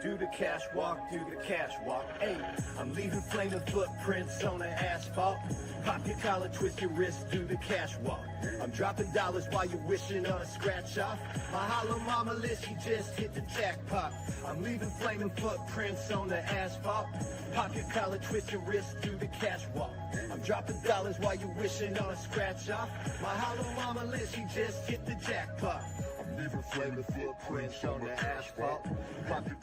do the cash walk, do the cash walk. Hey, I'm leaving flaming footprints on the asphalt. Pop your collar, twist your wrist, do the cash walk. I'm dropping dollars while you're wishing on a scratch off. My hollow mama list, she just hit the jackpot. I'm leaving flaming footprints on the asphalt. Pop your collar, twist your wrist, do the cash walk. I'm dropping dollars while you're wishing on a scratch off. My hollow mama list, she just hit the jackpot. I'm leaving flaming footprints on the asphalt. Pop your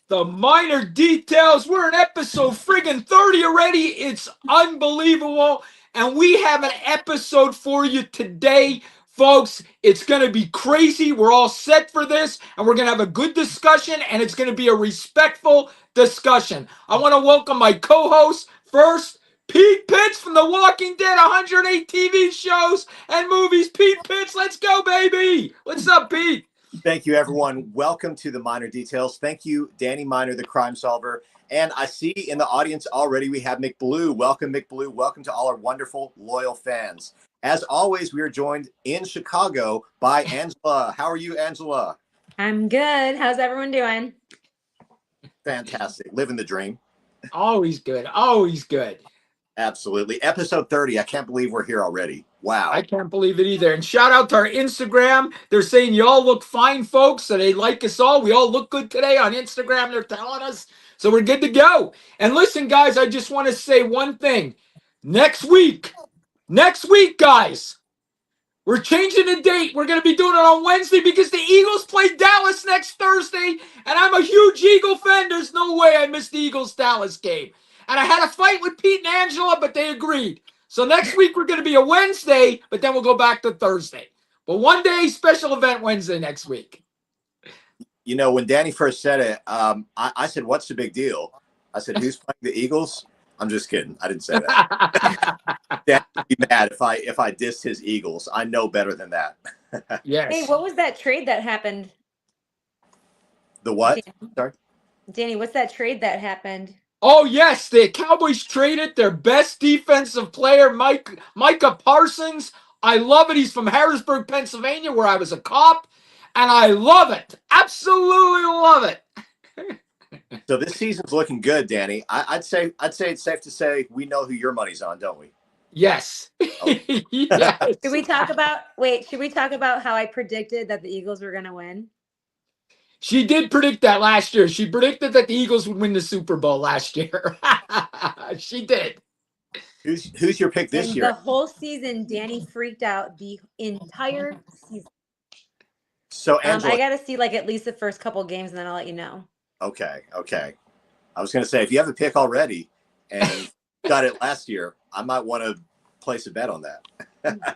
The Minor Details. We're in episode friggin' 30 already. It's unbelievable. And we have an episode for you today, folks. It's going to be crazy. We're all set for this. And we're going to have a good discussion. And it's going to be a respectful discussion. I want to welcome my co-host first. Pete Pitts from The Walking Dead, 108 TV shows and movies. Pete Pitts, let's go, baby. What's up, Pete? Thank you, everyone. Welcome to the Minor Details. Thank you, Danny Minor, the crime solver. And I see in the audience already we have McBlue. Welcome, McBlue. Welcome to all our wonderful, loyal fans. As always, we are joined in Chicago by Angela. How are you, Angela? I'm good. How's everyone doing? Fantastic. Living the dream. Always good. Always good. Absolutely. Episode 30. I can't believe we're here already. Wow. I can't believe it either. And shout out to our Instagram. They're saying you all look fine, folks. So they like us all. We all look good today on Instagram. They're telling us. So we're good to go. And listen, guys, I just want to say one thing. Next week, guys, we're changing the date. We're going to be doing it on Wednesday because the Eagles play Dallas next Thursday. And I'm a huge Eagle fan. There's no way I missed the Eagles-Dallas game. And I had a fight with Pete and Angela, but they agreed. So next week we're going to be a Wednesday, but then we'll go back to Thursday. But one day, special event Wednesday next week. You know, when Danny first said it, I said, what's the big deal? I said, who's playing the Eagles? I'm just kidding. I didn't say that. Danny would be mad if I dissed his Eagles. I know better than that. Yes. Hey, what was that trade that happened? The what? Sorry? Danny, what's that trade that happened? Oh, yes. The Cowboys traded their best defensive player, Micah Parsons. I love it. He's from Harrisburg, Pennsylvania, where I was a cop. And I love it. Absolutely love it. So this season's looking good, Danny. I'd say it's safe to say we know who your money's on, don't we? Yes. Yes. Should we talk about how I predicted that the Eagles were going to win? She did predict that last year. She predicted that the Eagles would win the Super Bowl last year. She did. Who's your pick this year? The whole season, Danny freaked out the entire season. So Angela, I got to see like at least the first couple games, and then I'll let you know. Okay. I was going to say, if you have a pick already and got it last year, I might want to place a bet on that.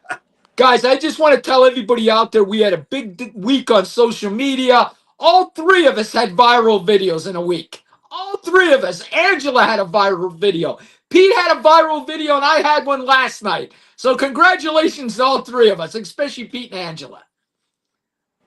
Guys, I just want to tell everybody out there, we had a big week on social media. All three of us had viral videos in a week. All three of us. Angela had a viral video. Pete had a viral video, and I had one last night. So congratulations to all three of us, especially Pete and Angela.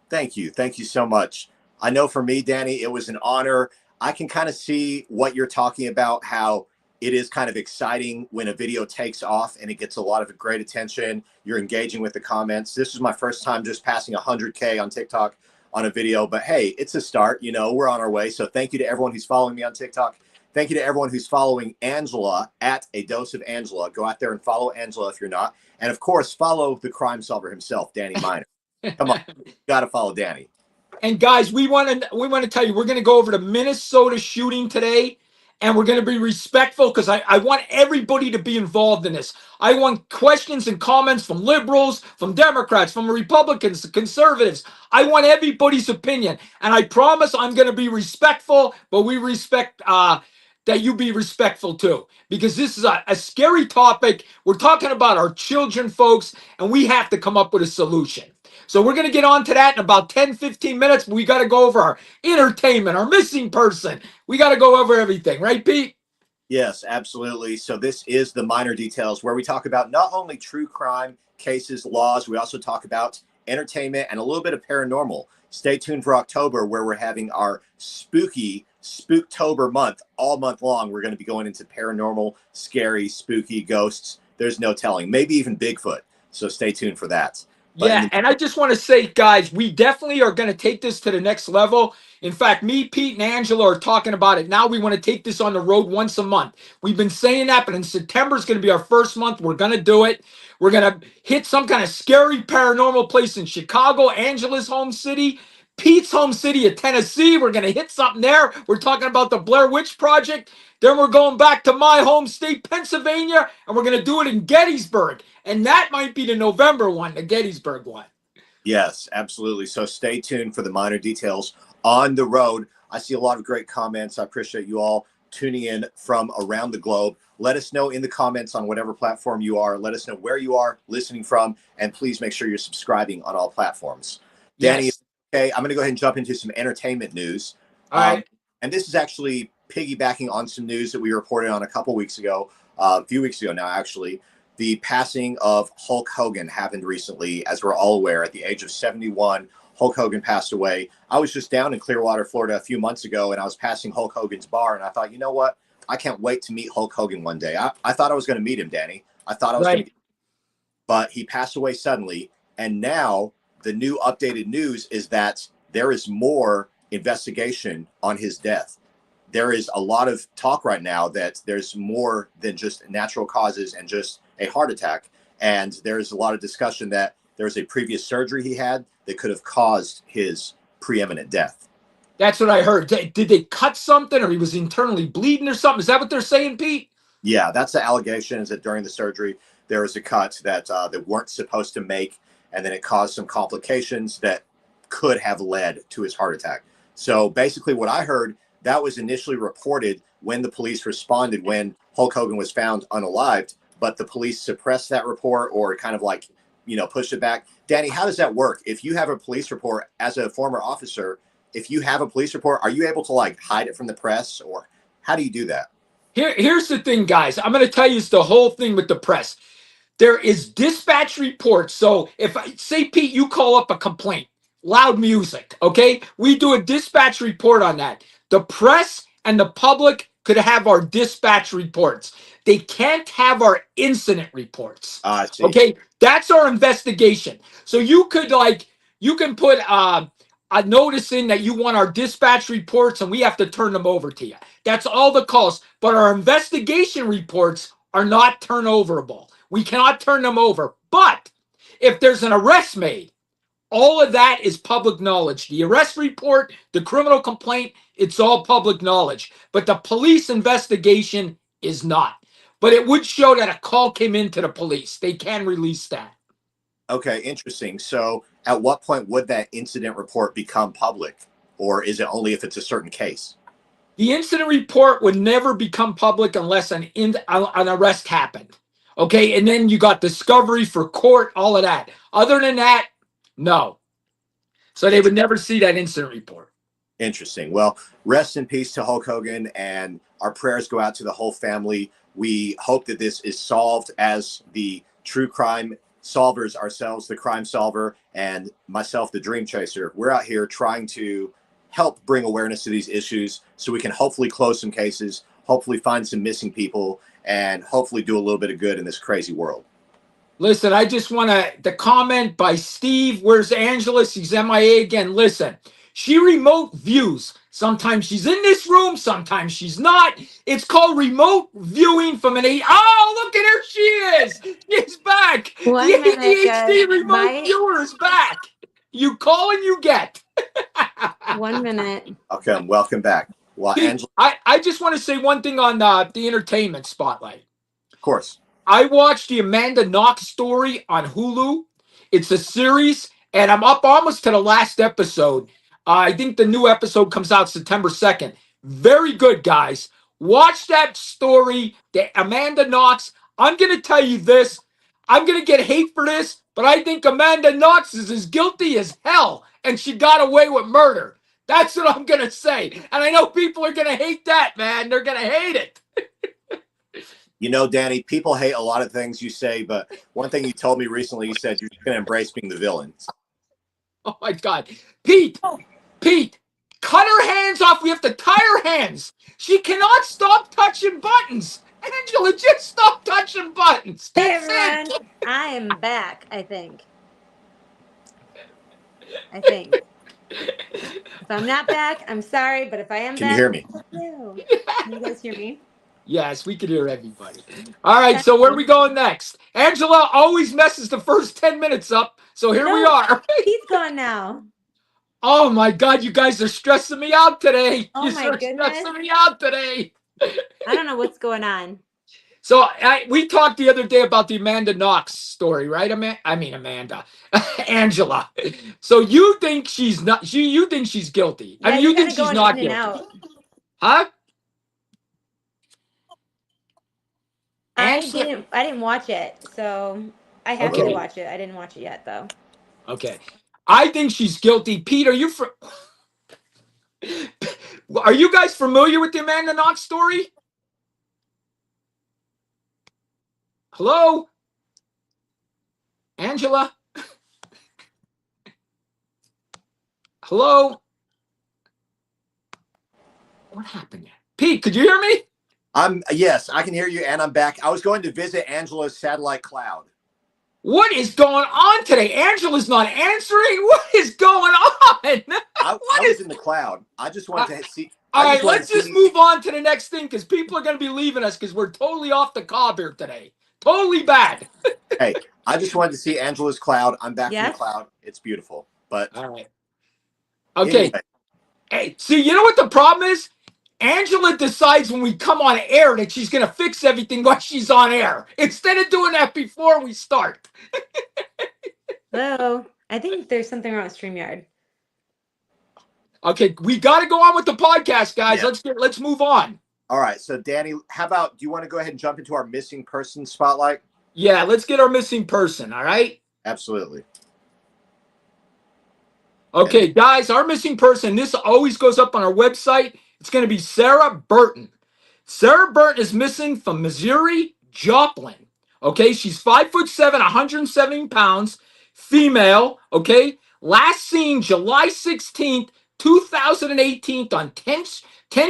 Thank you. Thank you so much. I know for me, Danny, it was an honor. I can kind of see what you're talking about, how it is kind of exciting when a video takes off and it gets a lot of great attention. You're engaging with the comments. This is my first time just passing 100K on TikTok on a video, but hey, it's a start. You know, we're on our way. So thank you to everyone who's following me on TikTok. Thank you to everyone who's following Angela at A Dose of Angela. Go out there and follow Angela if you're not. And of course, follow the crime solver himself, Danny Minor. Come on, you got to follow Danny. And guys, we want to tell you, we're going to go over the Minnesota shooting today, and we're going to be respectful because I want everybody to be involved in this. I want questions and comments from liberals, from Democrats, from Republicans, conservatives. I want everybody's opinion, and I promise I'm going to be respectful, but we respect that you be respectful too, because this is a scary topic. We're talking about our children, folks, and we have to come up with a solution. So we're going to get on to that in about 10, 15 minutes. But we got to go over our entertainment, our missing person. We got to go over everything. Right, Pete? Yes, absolutely. So this is the Minor Details, where we talk about not only true crime cases, laws, we also talk about entertainment and a little bit of paranormal. Stay tuned for October, where we're having our spooky Spooktober month. All month long, we're going to be going into paranormal, scary, spooky ghosts. There's no telling. Maybe even Bigfoot. So stay tuned for that. But in Yeah, and I just want to say, guys, we definitely are going to take this to the next level. In fact, me, Pete, and Angela are talking about it now. We want to take this on the road once a month. We've been saying that, but in September is going to be our first month. We're going to do it. We're going to hit some kind of scary paranormal place in Chicago, Angela's home city, Pete's home city of Tennessee. We're going to hit something there. We're talking about the Blair Witch Project. Then we're going back to my home state, Pennsylvania, and we're going to do it in Gettysburg. And that might be the November one, the Gettysburg one. Yes, absolutely. So stay tuned for the minor details on the road. I see a lot of great comments. I appreciate you all tuning in from around the globe. Let us know in the comments on whatever platform you are. Let us know where you are listening from, and please make sure you're subscribing on all platforms. Danny, Yes. okay, I'm going to go ahead and jump into some entertainment news. All right. And this is actually piggybacking on some news that we reported on a few weeks ago now, actually. The passing of Hulk Hogan happened recently, as we're all aware. At the age of 71, Hulk Hogan passed away. I was just down in Clearwater, Florida a few months ago, and I was passing Hulk Hogan's bar, and I thought, you know what? I can't wait to meet Hulk Hogan one day. I thought I was going to meet him, Danny. I thought I was going to, but he passed away suddenly. And now the new updated news is that there is more investigation on his death. There is a lot of talk right now that there's more than just natural causes and just a heart attack. And there's a lot of discussion that there's a previous surgery he had that could have caused his preeminent death. That's what I heard. Did they cut something, or he was internally bleeding or something? Is that what they're saying, Pete? Yeah, that's the allegation, is that during the surgery, there was a cut that they weren't supposed to make, and then it caused some complications that could have led to his heart attack. So basically what I heard, that was initially reported when the police responded, when Hulk Hogan was found unalived, but the police suppressed that report or kind of like, pushed it back. Danny, how does that work? If you have a police report as a former officer, if you have a police report, are you able to like hide it from the press, or how do you do that? Here's the thing, guys. I'm going to tell you the whole thing with the press. There is dispatch reports. So if I say, Pete, you call up a complaint, loud music, okay? We do a dispatch report on that. The press and the public could have our dispatch reports. They can't have our incident reports. I see. Okay, that's our investigation. So you can put a notice in that you want our dispatch reports, and we have to turn them over to you. That's all the calls. But our investigation reports are not turnoverable. We cannot turn them over. But if there's an arrest made, all of that is public knowledge. The arrest report, the criminal complaint, it's all public knowledge. But the police investigation is not. But it would show that a call came into the police. They can release that. Okay, interesting. So at what point would that incident report become public? Or is it only if it's a certain case? The incident report would never become public unless an arrest happened. Okay, and then you got discovery for court, all of that. Other than that, no. So they would never see that incident report. Interesting. Well, rest in peace to Hulk Hogan, and our prayers go out to the whole family. We hope that this is solved, as the true crime solvers ourselves, the crime solver, and myself, the dream chaser. We're out here trying to help bring awareness to these issues so we can hopefully close some cases, hopefully find some missing people, and hopefully do a little bit of good in this crazy world. Listen, I just want the comment by Steve. Where's Angela? She's MIA again. Listen, she remote views. Sometimes she's in this room, sometimes she's not. It's called remote viewing from an Oh, look at her. She is. She's back. One The minute, ADHD guys. remote viewer is back. You call and you get. 1 minute. Okay, welcome back. Well, Pete, Angela, I just want to say one thing on the entertainment spotlight. of course. I watched the Amanda Knox story on Hulu. It's a series, and I'm up almost to the last episode. I think the new episode comes out September 2nd. Very good, guys. Watch that story, the Amanda Knox. I'm going to tell you this. I'm going to get hate for this, but I think Amanda Knox is as guilty as hell, and she got away with murder. That's what I'm going to say. And I know people are going to hate that, man. They're going to hate it. You know, Danny, people hate a lot of things you say, but one thing you told me recently, you said you're going to embrace being the villain. Oh, my God. Pete, cut her hands off. We have to tie her hands. She cannot stop touching buttons. Angela, just stop touching buttons. Hey, That's everyone. it. I am back, I think. I think. If I'm not back, I'm sorry, but if I am Can you back, hear me? fuck you. Can you guys hear me? Yes, we can hear everybody. All right, so where are we going next? Angela always messes the first 10 minutes up, so here we No. are. He's gone now. Oh my God, you guys are stressing me out today. Oh You're my stressing goodness. me out today. I don't know what's going on. So we talked the other day about the Amanda Knox story, right? Amanda, Angela. So you think she's not? You think she's guilty? I Yeah, mean, you're you think kind of she's going not in and guilty? out. Huh? I Angela. didn't watch it, so I have to Okay. watch it. I didn't watch it yet though. Okay. I think she's guilty. Pete, are you are you guys familiar with the Amanda Knox story? Hello? Angela? Hello? What happened? Pete, could you hear me? Yes, I can hear you, and I'm back. I was going to visit Angela's satellite cloud. What is going on today? Angela's not answering. What is going on? I was in the cloud. I just wanted to see. All I right, just wanted let's to just see- move on to the next thing because people are going to be leaving us because we're totally off the cob here today. Totally bad. Hey, I just wanted to see Angela's cloud. I'm back from Yes? the cloud. It's beautiful. But All right. Okay. anyway, Hey, see, you know what the problem is? Angela decides when we come on air that she's going to fix everything while she's on air instead of doing that before we start. Hello. I think there's something wrong with StreamYard. Okay, we got to go on with the podcast, guys. Yeah. Let's move on. all right. So, Danny, how about do you want to go ahead and jump into our missing person spotlight? Yeah, let's get our missing person, all right? Absolutely. Okay, guys, our missing person, this always goes up on our website. It's going to be Sarah Burton. Sarah Burton is missing from Missouri, Joplin. Okay, she's 5'7", 170 pounds, female. Okay, last seen July 16th, 2018 on 10th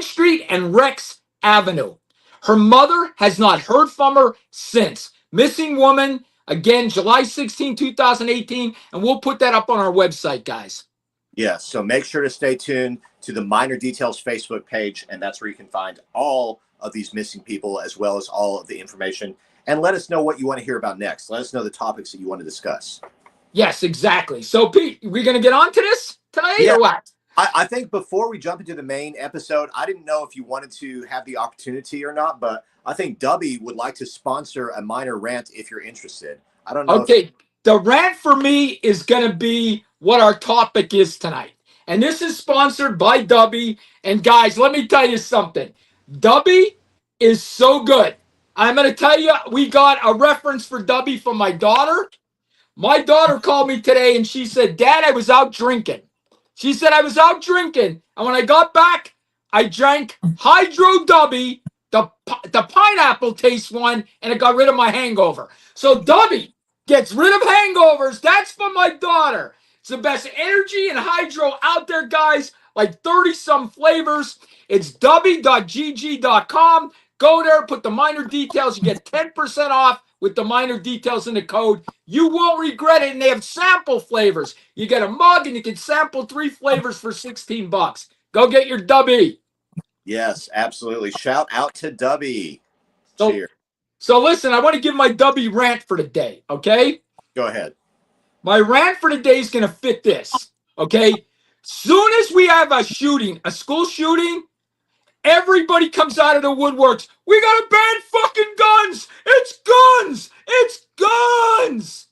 Street and Rex Avenue. Her mother has not heard from her since. Missing woman, again, July 16, 2018, and we'll put that up on our website, guys. Yes. So make sure to stay tuned to the Minor Details Facebook page, and that's where you can find all of these missing people as well as all of the information. And let us know what you want to hear about next. Let us know the topics that you want to discuss. Yes, exactly. So, Pete, we're going to get on to this tonight Yeah. or what? I think before we jump into the main episode, I didn't know if you wanted to have the opportunity or not, but I think Dubby would like to sponsor a minor rant if you're interested. I don't know. Okay, the rant for me is going to be what our topic is tonight. And this is sponsored by Dubby. And guys, let me tell you something. Dubby is so good. I'm going to tell you, we got a reference for Dubby from my daughter. My daughter called me today and she said, Dad, I was out drinking. She said, I was out drinking. And when I got back, I drank Hydro Dubby, the pineapple taste one, and it got rid of my hangover. So Dubby gets rid of hangovers. That's for my daughter. It's the best energy and hydro out there, guys. Like 30-some flavors. It's dubby.gg.com. Go there, put the minor details. You get 10% off with the minor details in the code. You won't regret it. And they have sample flavors. You get a mug and you can sample 3 flavors for $16. Go get your Dubby. Yes, absolutely. Shout out to Dubby. So, Cheers. so listen, I want to give my Dubby rant for the day, okay? Go ahead. My rant for the day is going to fit this, okay? Soon as we have a shooting, a school shooting, everybody comes out of the woodworks. We got to ban fucking guns. It's guns. It's guns.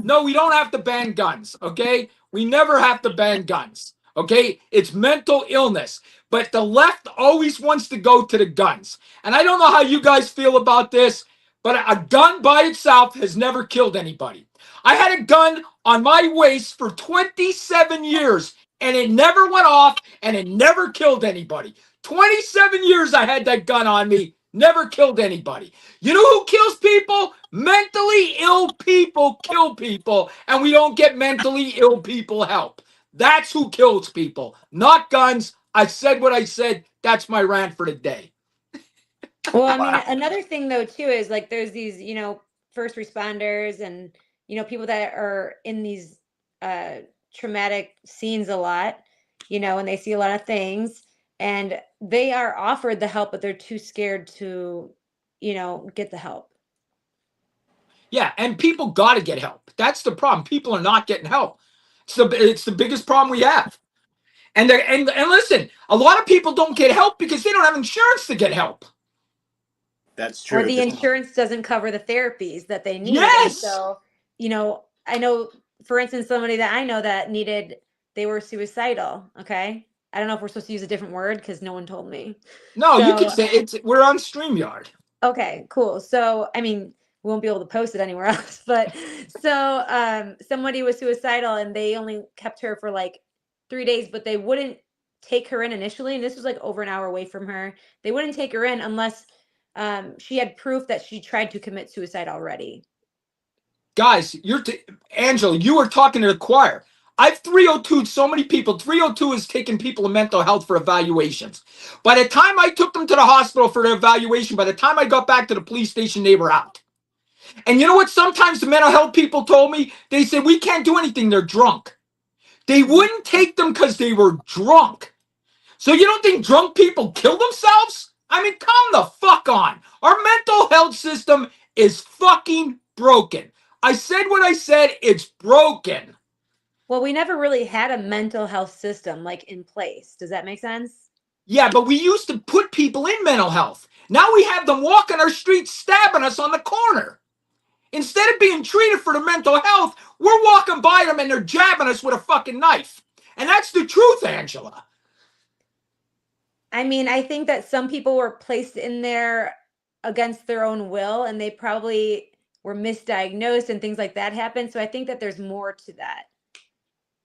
No, we don't have to ban guns, okay? We never have to ban guns, okay? It's mental illness. But the left always wants to go to the guns. And I don't know how you guys feel about this, but a gun by itself has never killed anybody. I had a gun on my waist for 27 years, and it never went off, and it never killed anybody. 27 years I had that gun on me, never killed anybody. You know who kills people? Mentally ill people kill people, and we don't get mentally ill people help. That's who kills people, not guns. I said what I said. That's my rant for the day. Well, I mean, another thing though too is like there's these, first responders and people that are in these traumatic scenes a lot, and they see a lot of things, and they are offered the help, but they're too scared to, get the help. Yeah, and people got to get help. That's the problem. People are not getting help. It's the biggest problem we have. And listen, a lot of people don't get help because they don't have insurance to get help. That's true. Or the insurance doesn't cover the therapies that they need. Yes. And so, I know, for instance, somebody that I know that they were suicidal. Okay. I don't know if we're supposed to use a different word because no one told me. No, you So- can say we're on StreamYard. Okay, cool. So, I mean, we won't be able to post it anywhere else, but so somebody was suicidal and they only kept her for like 3 days, but they wouldn't take her in initially. And this was like over an hour away from her. They wouldn't take her in unless she had proof that she tried to commit suicide already. Guys, Angela, you are talking to the choir. I've 302'd so many people. 302 is taking people to mental health for evaluations. By the time I took them to the hospital for their evaluation, by the time I got back to the police station, they were out. And you know what? Sometimes the mental health people told me, they said, we can't do anything. They're drunk. They wouldn't take them because they were drunk. So you don't think drunk people kill themselves? I mean, come the fuck on. Our mental health system is fucking broken. I said what I said. It's broken. Well, we never really had a mental health system like in place. Does that make sense? Yeah, but we used to put people in mental health. Now we have them walking our streets stabbing us on the corner. Instead of being treated for the mental health, we're walking by them and they're jabbing us with a fucking knife. And that's the truth, Angela. I mean, I think that some people were placed in there against their own will, and they probably were misdiagnosed and things like that happened. So I think that there's more to that.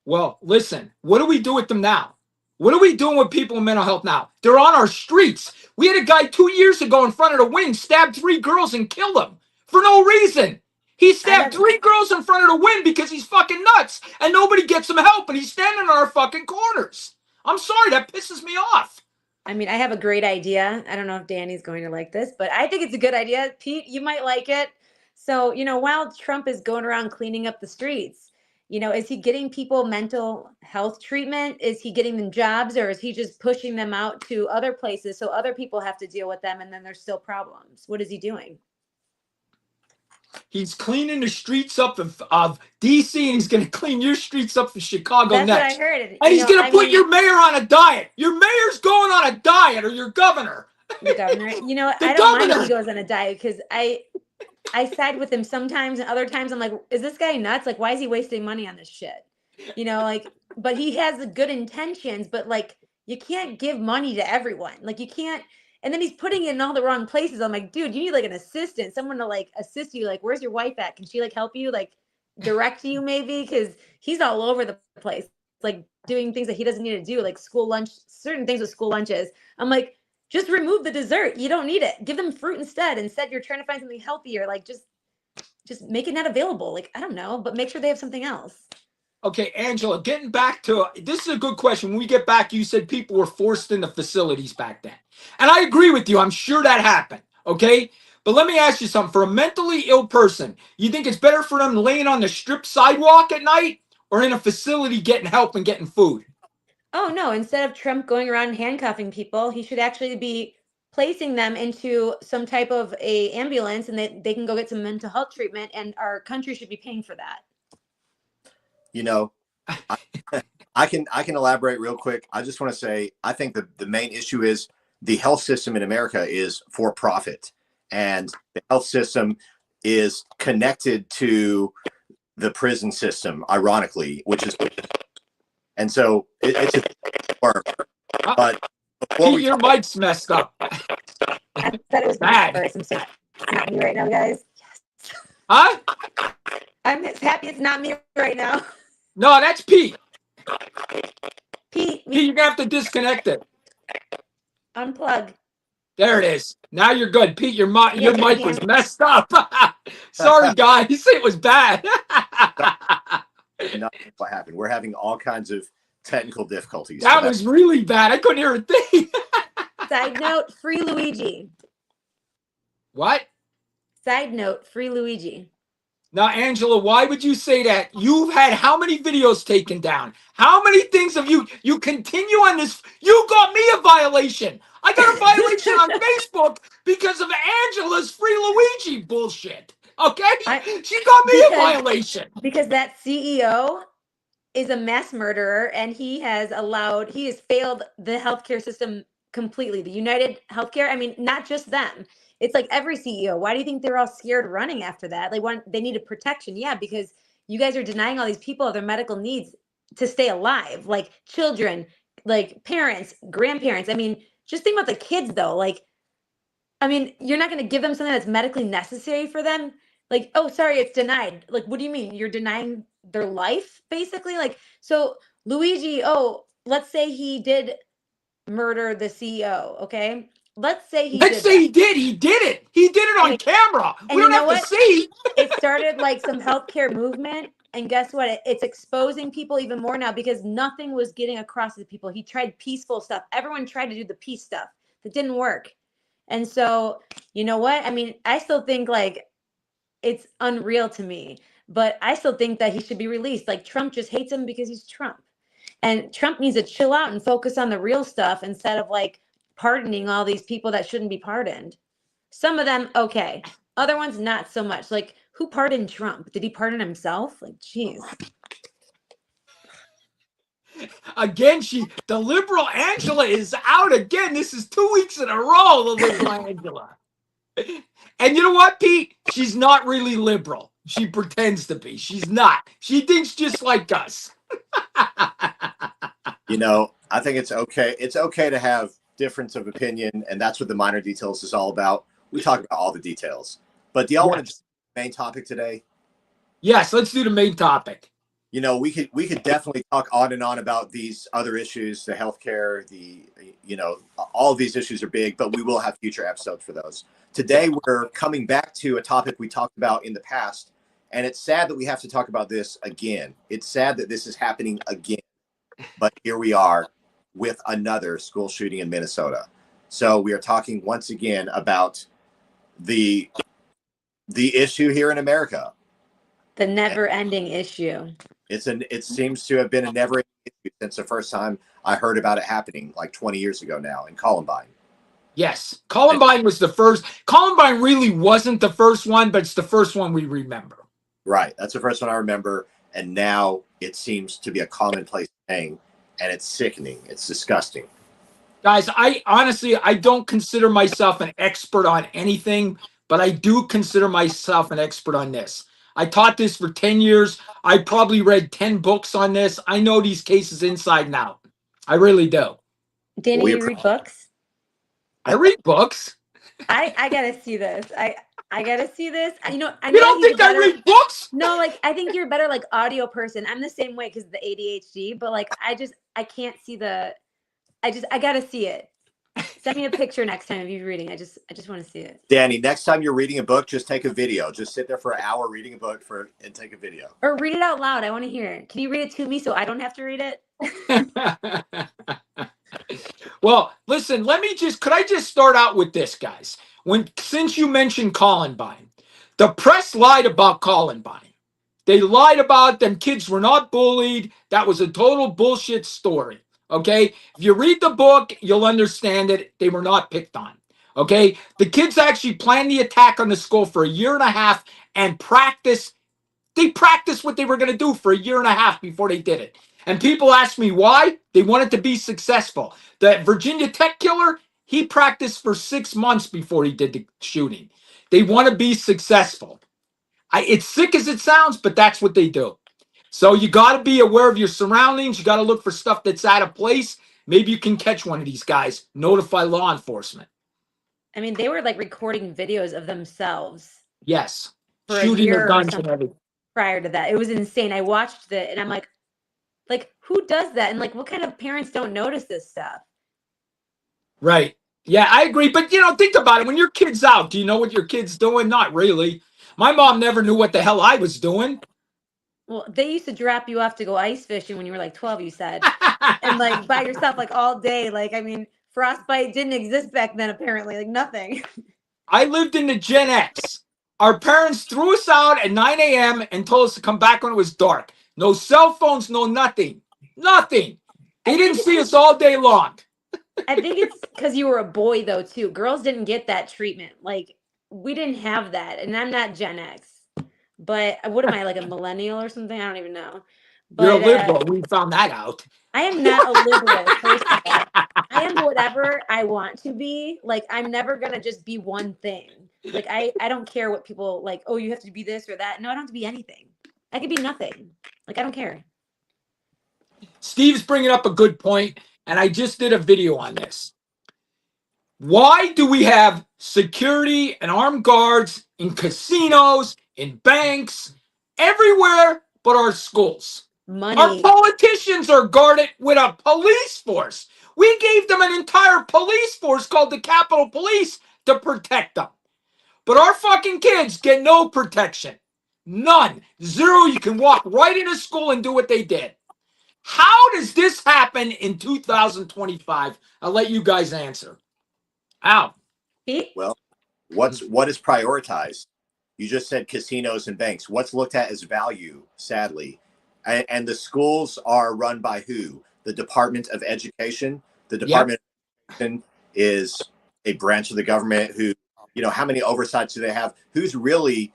Well, listen, what do we do with them now? What are we doing with people in mental health now? They're on our streets. We had a guy 2 years ago in front of the wing, stabbed 3 girls and killed them for no reason. He stabbed 3 girls in front of the wing because he's fucking nuts and nobody gets him help and he's standing in our fucking corners. I'm sorry, that pisses me off. I mean, I have a great idea. I don't know if Danny's going to like this, but I think it's a good idea. Pete, you might like it. So, while Trump is going around cleaning up the streets, is he getting people mental health treatment? Is he getting them jobs, or is he just pushing them out to other places so other people have to deal with them and then there's still problems? What is he doing? He's cleaning the streets up of D.C. and he's going to clean your streets up for Chicago That's next. what I heard. And he's going to put your mayor on a diet. Your mayor's going on a diet, or your governor. The governor. The I don't mind governor. if he goes on a diet because I side with him sometimes, and other times I'm like, is this guy nuts? Like, why is he wasting money on this shit? But he has the good intentions, but like, you can't give money to everyone. Like, you can't. And then he's putting it in all the wrong places. I'm like, dude, you need like an assistant, someone to like assist you. Like, where's your wife at? Can she like help you? Like, direct you maybe? Because he's all over the place, like doing things that he doesn't need to do, like school lunch, certain things with school lunches. I'm like, just remove the dessert. You don't need it. Give them fruit instead. Instead, you're trying to find something healthier. Like, just make it not available. Like, I don't know, but make sure they have something else. Okay, Angela, getting back to this is a good question. When we get back, you said people were forced into facilities back then. And I agree with you. I'm sure that happened. Okay. But let me ask you something. For a mentally ill person, you think it's better for them laying on the strip sidewalk at night or in a facility getting help and getting food? Oh, no. Instead of Trump going around handcuffing people, he should actually be placing them into some type of a ambulance and they can go get some mental health treatment, and our country should be paying for that. I can elaborate real quick. I just want to say, I think the main issue is the health system in America is for profit, and the health system is connected to the prison system, ironically, and so it's a work. But before Your mic's messed up. I thought it was Bad. I'm sorry. It's not me right now, guys. Huh? I'm happy it's not me right now. No, that's Pete. Pete, Pete, you're gonna have to disconnect it. unplug. There it is. Now you're good. Pete, your mic Yeah. was messed up. Sorry, guys. It was bad. not what happened. We're having all kinds of technical difficulties. That was really bad. I couldn't hear a thing. Side note, free Luigi. What? Side note, free Luigi. Now, Angela, why would you say that? You've had how many videos taken down? How many things have you continue on this? You got me a violation. I got a violation on Facebook because of Angela's free Luigi bullshit. Okay? She got me a violation. Because that CEO is a mass murderer, and he has failed the healthcare system completely. The United Healthcare, I mean, not just them. It's like every CEO. Why do you think they're all scared running after that? They needed protection. Yeah, because you guys are denying all these people their medical needs to stay alive, like children, like parents, grandparents. I mean, just think about the kids though. Like, I mean, you're not going to give them something that's medically necessary for them. Like, oh, sorry, it's denied. Like, what do you mean? You're denying their life, basically? Like, so Luigi, let's say he did murder the CEO, okay? Let's say he Let's say he did. He did it. He did it on camera. We don't have to see. It started like some healthcare movement. And guess what? It's exposing people even more now because nothing was getting across to people. He tried peaceful stuff. Everyone tried to do the peace stuff. That didn't work. And so, you know what? I mean, I still think like it's unreal to me, but I still think that he should be released. Like Trump just hates him because he's Trump. And Trump needs to chill out and focus on the real stuff instead of like pardoning all these people that shouldn't be pardoned. Some of them, okay. Other ones, not so much. Like, who pardoned Trump? Did he pardon himself? Like, geez. Again, the liberal Angela is out again. This is 2 weeks in a row, the liberal Angela. And you know what, Pete? She's not really liberal. She pretends to be. She's not. She thinks just like us. You know, I think it's okay. It's okay to have difference of opinion, and that's what the minor details is all about. We talk about all the details. But do y'all want to do the main topic today? Yes, let's do the main topic. You know, we could definitely talk on and on about these other issues, the healthcare, all of these issues are big, but we will have future episodes for those. Today, we're coming back to a topic we talked about in the past, and it's sad that we have to talk about this again. It's sad that this is happening again, but here we are with another school shooting in Minnesota. So we are talking once again about the issue here in America. The never-ending issue. It seems to have been a never-ending issue since the first time I heard about it happening, like 20 years ago now in Columbine. Yes, Columbine was the first. Columbine really wasn't the first one, but it's the first one we remember. Right, that's the first one I remember, and now it seems to be a commonplace thing, and it's sickening. It's disgusting. Guys, I don't consider myself an expert on anything, but I do consider myself an expert on this. I taught this for 10 years. I probably read 10 books on this. I know these cases inside and out. I really do. Danny, you read books? I read books. I gotta see this. I gotta see this. You know you don't think I read books? No, like I think you're a better like audio person. I'm the same way because of the ADHD, but like I can't see I gotta see it. Send me a picture next time of you reading. I just want to see it. Danny, next time you're reading a book, just take a video. Just sit there for an hour reading a book and take a video. Or read it out loud. I want to hear it. Can you read it to me so I don't have to read it? Well, listen, could I just start out with this, guys? Since you mentioned Columbine, the press lied about Columbine. They lied about them kids were not bullied. That was a total bullshit story. Okay, if you read the book, you'll understand it. They were not picked on. Okay, the kids actually planned the attack on the school for a year and a half and practiced. They practiced what they were going to do for a year and a half before they did it. And people ask me why. They wanted to be successful. The Virginia Tech killer, he practiced for 6 months before he did the shooting. They want to be successful. It's sick as it sounds, but that's what they do. So you got to be aware of your surroundings. You got to look for stuff that's out of place. Maybe you can catch one of these guys. Notify law enforcement. I mean, they were like recording videos of themselves. Yes. For shooting their guns and everything. Prior to that. It was insane. I watched it and I'm like, who does that? And like, what kind of parents don't notice this stuff? Right. Yeah, I agree. But, think about it. When your kid's out, do you know what your kid's doing? Not really. My mom never knew what the hell I was doing. Well, they used to drop you off to go ice fishing when you were like 12, you said. And like by yourself, like all day. Like, I mean, frostbite didn't exist back then, apparently. Like nothing. I lived in the Gen X. Our parents threw us out at 9 a.m. and told us to come back when it was dark. No cell phones, no nothing. Nothing. They I didn't think see us all day long. I think it's because you were a boy though too. Girls didn't get that treatment. Like we didn't have that, and I'm not Gen X, but what am I, like a millennial or something? I don't even know. You're a But liberal. We found that out. I am not a liberal. First of all, I am whatever I want to be. Like I'm never gonna just be one thing. Like I don't care what people like. Oh, you have to be this or that. No, I don't have to be anything. I could be nothing. Like I don't care. Steve's bringing up a good point, and I just did a video on this. Why do we have security and armed guards in casinos, in banks, everywhere but our schools? Our Money. politicians are guarded with a police force. We gave them an entire police force called the Capitol Police to protect them. But our fucking kids get no protection. None. Zero. You can walk right into school and do what they did. How does this happen in 2025? I'll let you guys answer. How? Pete? Well, what is prioritized? You just said casinos and banks. What's looked at as value, sadly? And the schools are run by who? The Department of Education. The Department of Education is a branch of the government who, how many oversights do they have? Who's really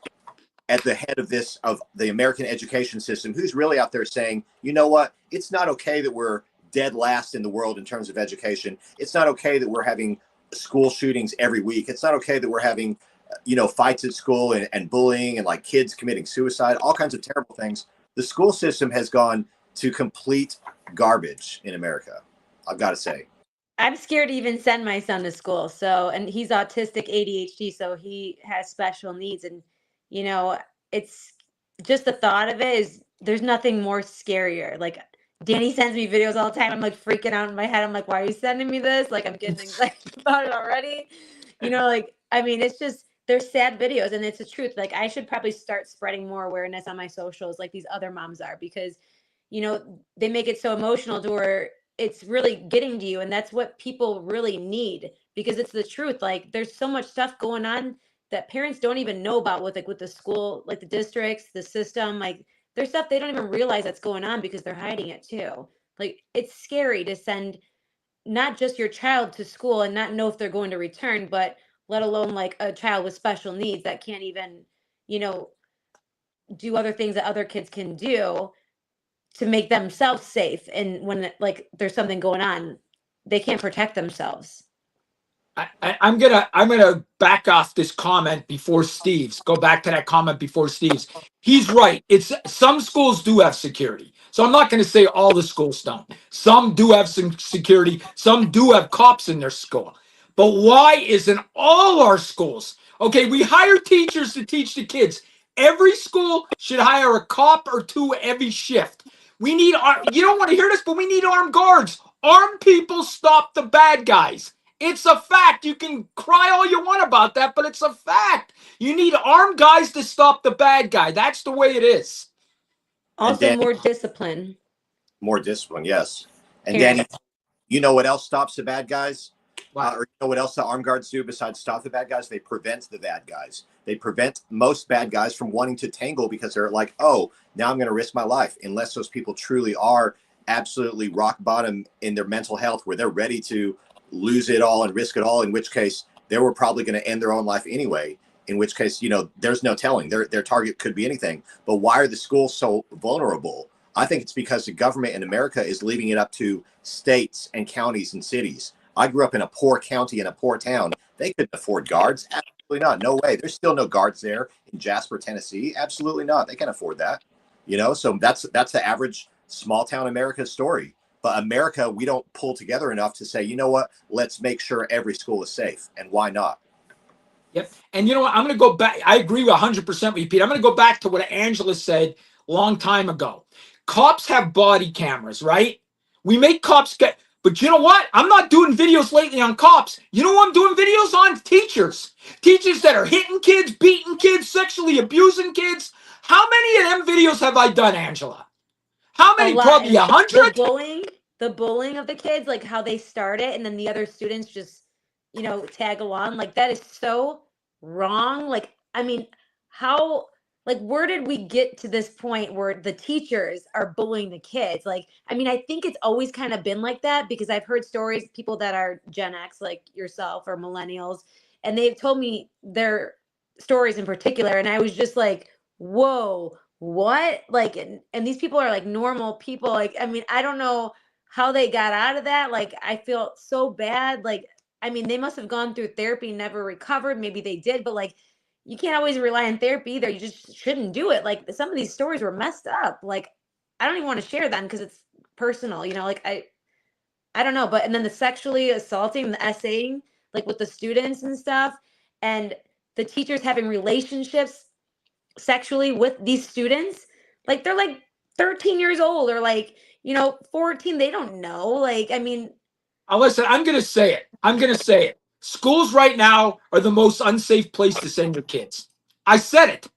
at the head of this, of the American education system? Who's really out there saying, you know what? It's not okay that we're dead last in the world in terms of education. It's not okay that we're having school shootings every week. It's not okay that we're having, fights at school and bullying and like kids committing suicide, all kinds of terrible things. The school system has gone to complete garbage in America, I've got to say. I'm scared to even send my son to school. So, and he's autistic ADHD, so he has special needs. And, it's just the thought of it is there's nothing more scarier. Like Danny sends me videos all the time. I'm like freaking out in my head. I'm like, why are you sending me this? Like I'm getting anxiety about it already. It's just, they're sad videos and it's the truth. Like I should probably start spreading more awareness on my socials like these other moms are because, they make it so emotional to where it's really getting to you. And that's what people really need because it's the truth. Like there's so much stuff going on that parents don't even know about with the school, like the districts, the system, like there's stuff they don't even realize that's going on because they're hiding it too. Like it's scary to send not just your child to school and not know if they're going to return, but let alone like a child with special needs that can't even, do other things that other kids can do to make themselves safe. And when like there's something going on, they can't protect themselves. I'm gonna back off this comment before Steve's. Go back to that comment before Steve's. He's right. It's some schools do have security, so I'm not gonna say all the schools don't. Some do have some security. Some do have cops in their school. But why isn't all our schools? Okay, we hire teachers to teach the kids. Every school should hire a cop or two every shift. We need you don't want to hear this, but we need armed guards. Armed people stop the bad guys. It's a fact. You can cry all you want about that, but it's a fact. You need armed guys to stop the bad guy. That's the way it is. Also, Danny, more discipline. More discipline, yes. And Parents. Danny, you know what else stops the bad guys? Wow. Or you know what else the armed guards do besides stop the bad guys? They prevent the bad guys. They prevent most bad guys from wanting to tangle because they're like, oh, now I'm going to risk my life. Unless those people truly are absolutely rock bottom in their mental health where they're ready to lose it all and risk it all, in which case they were probably going to end their own life anyway, in which case, there's no telling. Their target could be anything. But why are the schools so vulnerable? I think it's because the government in America is leaving it up to states and counties and cities. I grew up in a poor county in a poor town. They couldn't afford guards. Absolutely not. No way. There's still no guards there in Jasper, Tennessee. Absolutely not. They can't afford that. So that's the average small town America story. But America, we don't pull together enough to say, you know what, let's make sure every school is safe. And why not? Yep. And you know what? I'm going to go back. I agree with 100% with you, Pete. I'm going to go back to what Angela said a long time ago. Cops have body cameras, right? We make cops but you know what? I'm not doing videos lately on cops. You know what I'm doing videos on? Teachers. Teachers that are hitting kids, beating kids, sexually abusing kids. How many of them videos have I done, Angela? How many? Probably 100? The bullying of the kids, like how they start it and then the other students just, tag along. Like that is so wrong. Like, how, like, where did we get to this point where the teachers are bullying the kids? Like, I mean, I think it's always kind of been like that, because I've heard stories, people that are Gen X, like yourself, or millennials, and they've told me their stories in particular. And I was just like, whoa, what? Like, and these people are like normal people. Like, I mean, I don't know how they got out of that. Like, I feel so bad. Like, I mean, they must have gone through therapy, never recovered. Maybe they did, but like, you can't always rely on therapy either. You just shouldn't do it. Like, some of these stories were messed up. Like, I don't even want to share them because it's personal, you know, like I don't know. But, and then the sexually assaulting, the essaying, like with the students and stuff, and the teachers having relationships sexually with these students. Like, they're like 13 years old, or like, you know, 14. They don't know. Like, I mean, Listen, I'm going to say it. I'm going to say it. Schools right now are the most unsafe place to send your kids. I said it.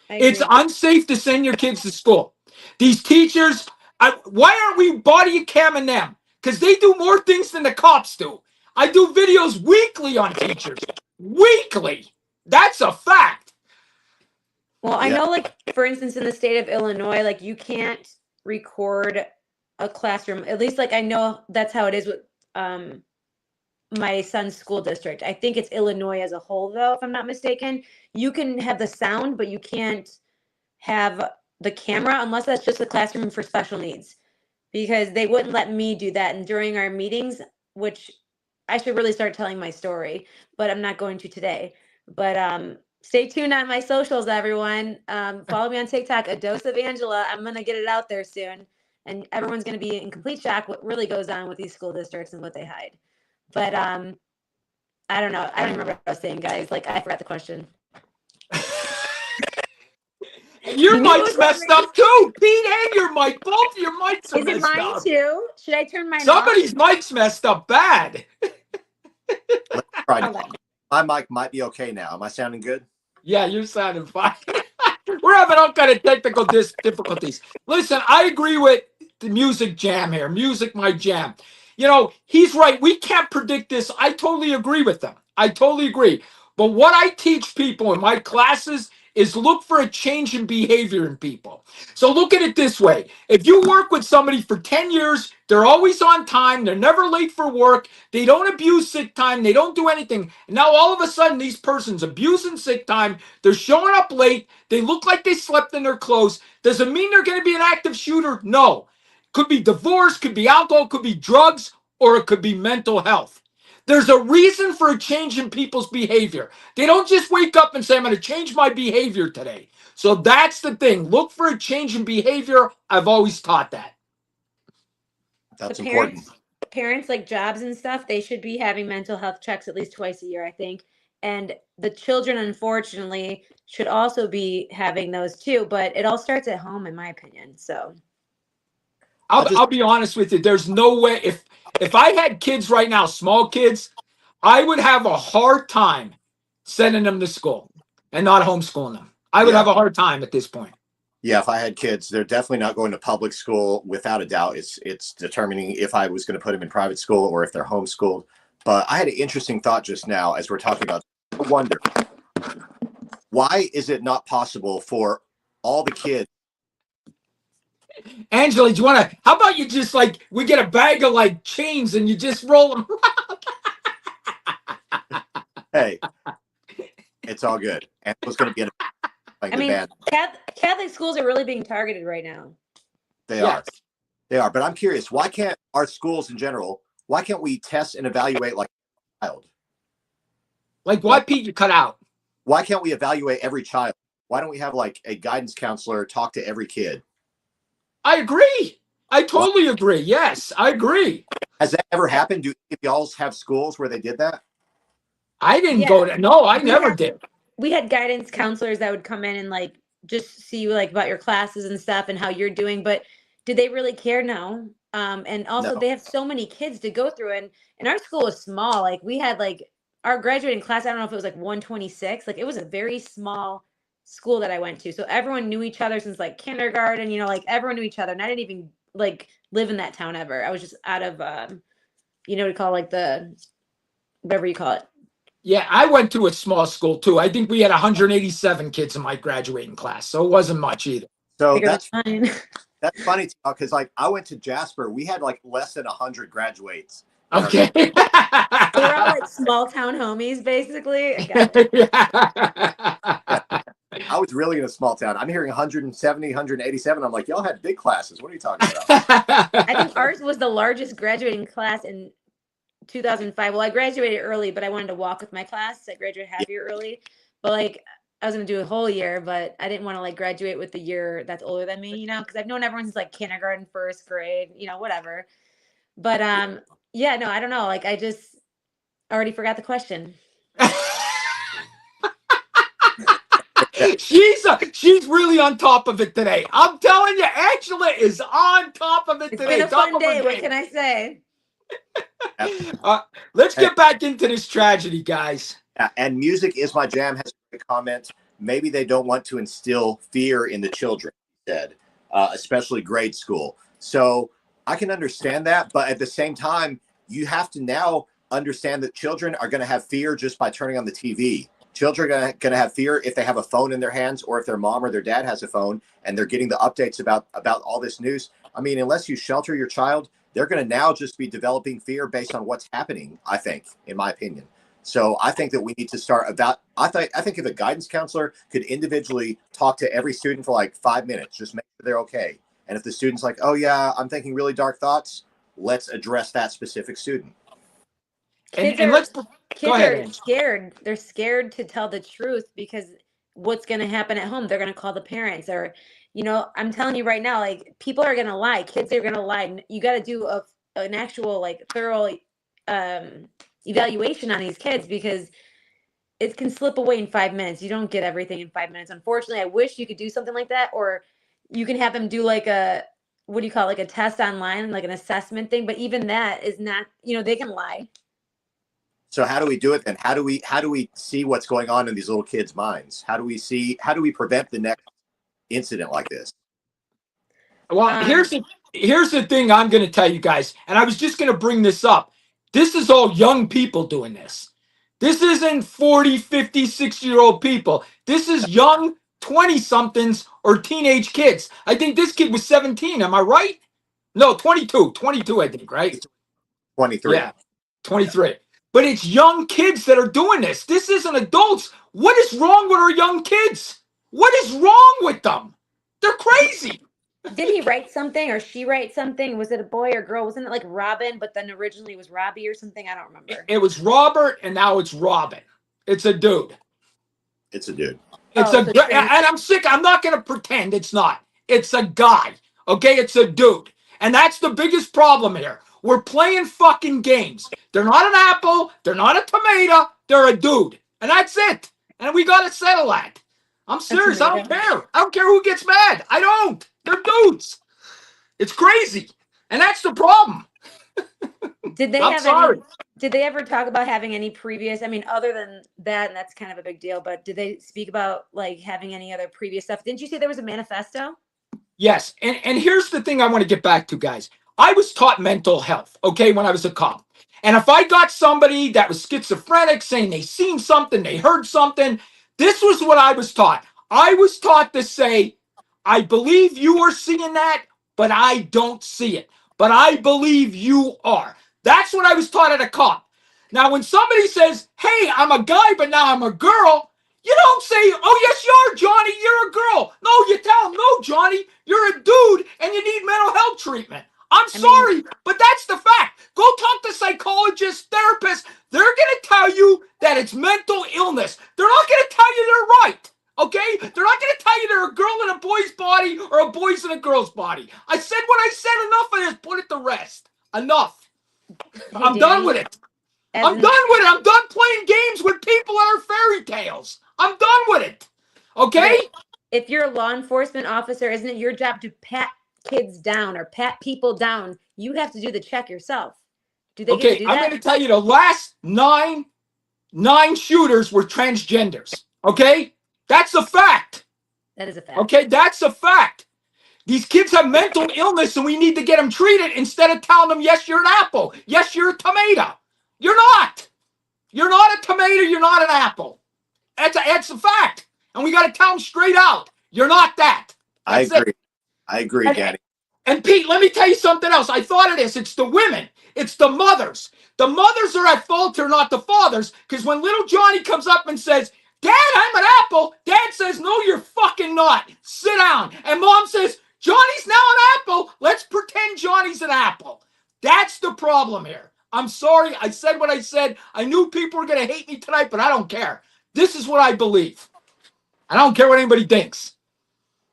I It's agree. unsafe to send your kids to school. These teachers, why aren't we body camming them? Because they do more things than the cops do. I do videos weekly on teachers. Weekly. That's a fact. Well, I Yeah. know, like, for instance, in the state of Illinois, like, you can't record a classroom. At least, like, I know that's how it is with my son's school district. I think it's Illinois as a whole, though, if I'm not mistaken. You can have the sound, but you can't have the camera unless that's just a classroom for special needs, because they wouldn't let me do that. And during our meetings, which I should really start telling my story, but I'm not going to today. But stay tuned on my socials, everyone. Follow me on TikTok, A Dose of Angela. I'm gonna get it out there soon, and everyone's gonna be in complete shock what really goes on with these school districts and what they hide. But I don't know. I don't remember what I was saying, guys. Like, I forgot the question. And your You knew it mic's was messed coming. up too. Pete and your mic. Both your mics are Is it messed mine up. too? Should I turn mine off? Somebody's mic's messed up bad. Let's try Hold to- on. My mic might be okay now. Am I sounding good? Yeah, you're sounding fine. We're having all kind of technical difficulties. Listen, I agree with the music jam here. Music, my jam. You know, he's right. We can't predict this. I totally agree with them. I totally agree. But what I teach people in my classes is look for a change in behavior in people. So look at it this way. If you work with somebody for 10 years, they're always on time, they're never late for work, they don't abuse sick time, they don't do anything. And now all of a sudden, these persons abusing sick time, they're showing up late, they look like they slept in their clothes. Does it mean they're going to be an active shooter? No. Could be divorce, could be alcohol, could be drugs, or it could be mental health. There's a reason for a change in people's behavior. They don't just wake up and say, I'm going to change my behavior today. So that's the thing. Look for a change in behavior. I've always taught that. That's The important. parents, like jobs and stuff, they should be having mental health checks at least twice a year, I think. And the children, unfortunately, should also be having those too. But it all starts at home, in my opinion. So I'll be honest with you. There's no way if I had kids right now, small kids, I would have a hard time sending them to school and not homeschooling them. I would Yeah. have a hard time at this point. Yeah, if I had kids, they're definitely not going to public school without a doubt. It's determining if I was going to put them in private school or if they're homeschooled. But I had an interesting thought just now as we're talking about. I wonder, why is it not possible for all the kids? Angela, do you want to? How about you just like we get a bag of like chains and you just roll them? Hey, it's all good. And it was going to be playing I the mean, band. Catholic schools are really being targeted right now. They are. They are. But I'm curious, why can't our schools in general, why can't we test and evaluate like a child? Like why Pete you cut out? Why can't we evaluate every child? Why don't we have like a guidance counselor talk to every kid? I agree. I totally agree. Yes, I agree. Has that ever happened? Do y'all have schools where they did that? I didn't Yeah. go to. No, I We never had- did. We had guidance counselors that would come in and like just see you like about your classes and stuff and how you're doing. But did they really care? No. And also No. they have so many kids to go through, and our school was small. Like, we had like our graduating class, I don't know if it was like 126. Like, it was a very small school that I went to. So everyone knew each other since like kindergarten, you know, like everyone knew each other. And I didn't even like live in that town ever. I was just out of you know what you call like the whatever you call it. Yeah, I went to a small school too. I think we had 187 kids in my graduating class, so it wasn't much either. So Bigger than mine. that's funny because like I went to Jasper, we had like less than 100 graduates. Okay. So we're all like small town homies, basically. I got it. Yeah. I was really in a small town. I'm hearing 170, 187. I'm like, y'all had big classes. What are you talking about? I think ours was the largest graduating class in 2005. Well, I graduated early, but I wanted to walk with my class. I graduated half year early, but like I was gonna do a whole year, but I didn't want to like graduate with the year that's older than me, because I've known everyone since like kindergarten, first grade, whatever. But yeah, no, I don't know. Like I just already forgot the question. She's really on top of it today. I'm telling you, Angela is on top of it It's today. been a Top fun of her day. What game. can I say? Let's get back into this tragedy, guys. And music is my jam has a comment. Maybe they don't want to instill fear in the children, he said, especially grade school. So I can understand that. But at the same time, you have to now understand that children are going to have fear just by turning on the TV. Children are going to have fear if they have a phone in their hands or if their mom or their dad has a phone and they're getting the updates about all this news. I mean, unless you shelter your child, they're going to now just be developing fear based on what's happening, I think, in my opinion. So I think that we need to start about, I think if a guidance counselor could individually talk to every student for like 5 minutes, just make sure they're okay. And if the student's like, oh yeah, I'm thinking really dark thoughts, let's address that specific student. And let's go ahead, Kids are Angela. scared. They're scared to tell the truth because what's going to happen at home? They're going to call the parents, or, I'm telling you right now, like people are going to lie. Kids are going to lie. You got to do an actual like thorough evaluation on these kids because it can slip away in 5 minutes. You don't get everything in 5 minutes. Unfortunately, I wish you could do something like that, or you can have them do like what do you call it? Like a test online, like an assessment thing. But even that is not, they can lie. So how do we do it then? How do we see what's going on in these little kids' minds? How do we prevent the next incident like this? Well, here's the thing I'm going to tell you guys, and I was just going to bring this up. This is all young people doing this. This isn't 40, 50, 60-year-old people. This is young 20-somethings or teenage kids. I think this kid was 17. Am I right? No, 22. 22, I think, right? 23. Yeah, 23. But it's young kids that are doing this. This isn't adults. What is wrong with our young kids? What is wrong with them? They're crazy. Did he write something or she write something? Was it a boy or girl? Wasn't it like Robin, but then originally it was Robbie or something? I don't remember. It was Robert, and now it's Robin. It's a dude. It's a dude. It's Oh, a so guy, and I'm sick. I'm not going to pretend it's not. It's a guy. Okay, it's a dude. And that's the biggest problem here. We're playing fucking games. They're not an apple. They're not a tomato. They're a dude. And that's it. And we got to settle that. I'm serious. I don't care. I don't care who gets mad. I don't. They're dudes. It's crazy. And that's the problem. Did they I'm have sorry. did they ever talk about having any previous, other than that, and that's kind of a big deal, but did they speak about like having any other previous stuff? Didn't you say there was a manifesto? Yes. And here's the thing I want to get back to, guys. I was taught mental health, okay, when I was a cop. And if I got somebody that was schizophrenic saying they seen something, they heard something, this was what I was taught. I was taught to say, I believe you are seeing that, but I don't see it. But I believe you are. That's what I was taught at a cop. Now, when somebody says, hey, I'm a guy, but now I'm a girl, you don't say, oh, yes, you are, Johnny, you're a girl. No, you tell them, no, Johnny, you're a dude and you need mental health treatment. I'm sorry, but that's the fact. Go talk to psychologists, therapists. They're going to tell you that it's mental illness. They're not going to tell you they're right, okay? They're not going to tell you they're a girl in a boy's body or a boy's in a girl's body. I said what I said. Enough of this. Put it to rest. Enough. I'm done with it. I'm done with it. I'm done playing games with people that are fairy tales. I'm done with it, okay? If you're a law enforcement officer, isn't it your job to pat kids down or pat people down? You have to do the check yourself. Do they get to do that? I'm going to tell you the last nine shooters were transgenders. Okay, that's a fact. That is a fact. Okay, that's a fact. These kids have mental illness, and we need to get them treated instead of telling them, yes, you're an apple. Yes, you're a tomato. You're not. You're not a tomato, you're not an apple. That's a fact. And we got to tell them straight out. You're not that. I That's it. agree. I agree, And- Danny. And Pete, let me tell you something else. I thought of this. It's the women. It's the mothers. The mothers are at fault here, not the fathers. Because when little Johnny comes up and says, Dad, I'm an apple, Dad says, no, you're fucking not. Sit down. And Mom says, Johnny's now an apple. Let's pretend Johnny's an apple. That's the problem here. I'm sorry. I said what I said. I knew people were going to hate me tonight, but I don't care. This is what I believe. I don't care what anybody thinks.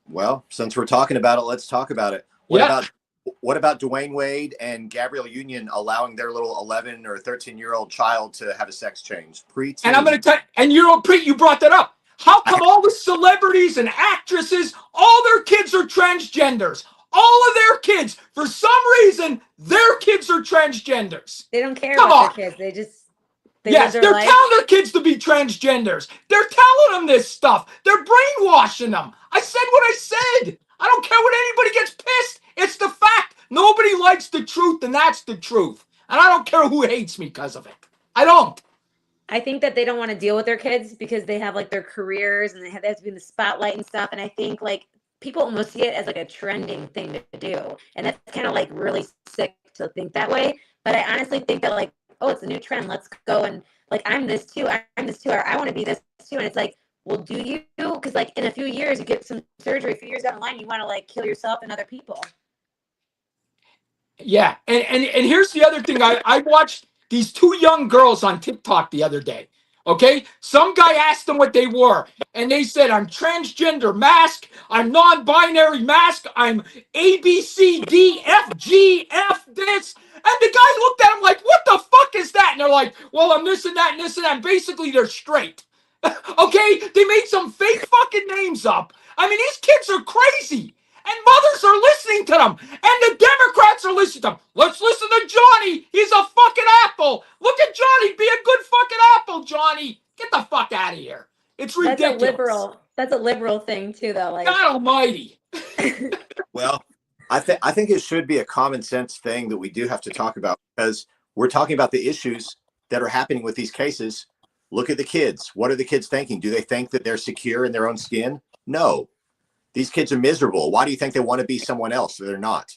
Well, since we're talking about it, let's talk about it. What about Dwayne Wade and Gabrielle Union allowing their little 11 or 13-year-old child to have a sex change? And I'm going to tell and you brought that up. How come all the celebrities and actresses, all their kids are transgenders? All of their kids, for some reason, their kids are transgenders. They don't care Come about on. their kids. They Yes, live they're their life. telling their kids to be transgenders. They're telling them this stuff. They're brainwashing them. I said what I said. I don't care what anybody gets pissed. It's the fact. Nobody likes the truth, and that's the truth. And I don't care who hates me because of it. I don't. I think that they don't want to deal with their kids because they have like their careers and they have to be in the spotlight and stuff. And I think like people almost see it as like a trending thing to do. And that's kind of like really sick to think that way. But I honestly think that like, oh, it's a new trend. Let's go and like, I'm this too. I'm this too. Or I want to be this too. And it's like, well, do you? Because like in a few years, you get some surgery. A few years down the line, you want to like kill yourself and other people. Yeah. And here's the other thing. I watched these two young girls on TikTok the other day. Okay. Some guy asked them what they were. And they said, I'm transgender mask. I'm non-binary mask. I'm A, B, C, D, F, G, F, this. And the guy looked at him like, what the fuck is that? And they're like, well, I'm this and that and this and that. And basically, they're straight. Okay? They made some fake fucking names up. I mean, these kids are crazy. And mothers are listening to them. And the Democrats are listening to them. Let's listen to Johnny. He's a fucking apple. Look at Johnny. Be a good fucking apple, Johnny. Get the fuck out of here. It's ridiculous. That's a liberal thing too, though. Like God almighty. Well, I think it should be a common sense thing that we do have to talk about because we're talking about the issues that are happening with these cases. Look at the kids. What are the kids thinking? Do they think that they're secure in their own skin? No. These kids are miserable. Why do you think they want to be someone else? They're not.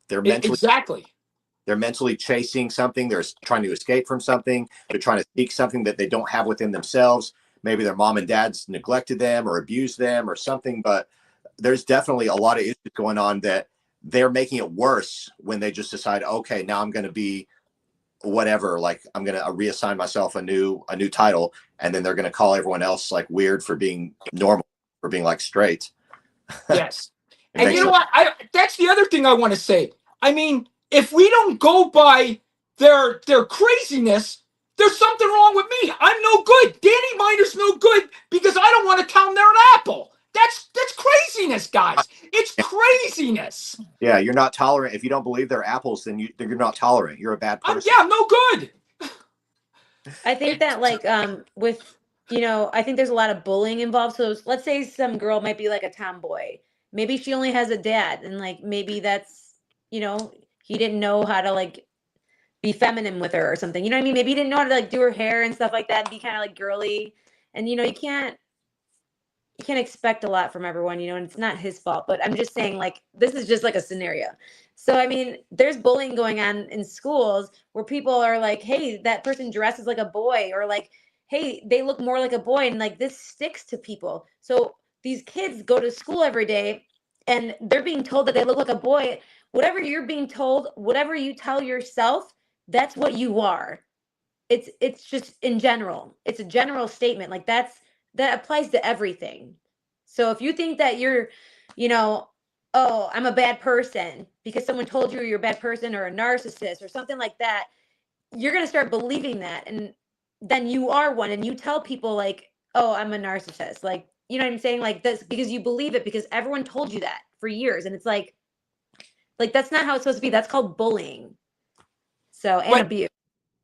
They're mentally chasing something. They're trying to escape from something. They're trying to seek something that they don't have within themselves. Maybe their mom and dad's neglected them or abused them or something, but there's definitely a lot of issues going on that they're making it worse when they just decide, okay, now I'm going to be whatever, like I'm going to reassign myself a new title. And then they're going to call everyone else like weird for being normal, for being like straight. Yes. And you know what? That's the other thing I want to say. I mean, if we don't go by their craziness, there's something wrong with me. I'm no good. Danny Miner's no good because I don't want to tell them they're an apple. That's craziness, guys. It's craziness. Yeah, you're not tolerant. If you don't believe they're apples, then you're not tolerant. You're a bad person. I'm no good. I think that like with I think there's a lot of bullying involved. So let's say some girl might be like a tomboy. Maybe she only has a dad, and like maybe that's he didn't know how to like be feminine with her or something. You know what I mean? Maybe he didn't know how to like do her hair and stuff like that and be kind of like girly. And you can't expect a lot from everyone, and it's not his fault. But I'm just saying, like, this is just like a scenario. So I mean, there's bullying going on in schools where people are like, hey, that person dresses like a boy, or like, hey, they look more like a boy, and like this sticks to people. So these kids go to school every day and they're being told that they look like a boy. Whatever you're being told, whatever you tell yourself, that's what you are. It's just in general. It's a general statement. Like that applies to everything. So if you think that you're, oh, I'm a bad person because someone told you you're a bad person or a narcissist or something like that, you're going to start believing that. And then you are one, and you tell people like, oh, I'm a narcissist. Like, you know what I'm saying? Like this, because you believe it because everyone told you that for years. And it's like that's not how it's supposed to be. That's called bullying. So, and abuse.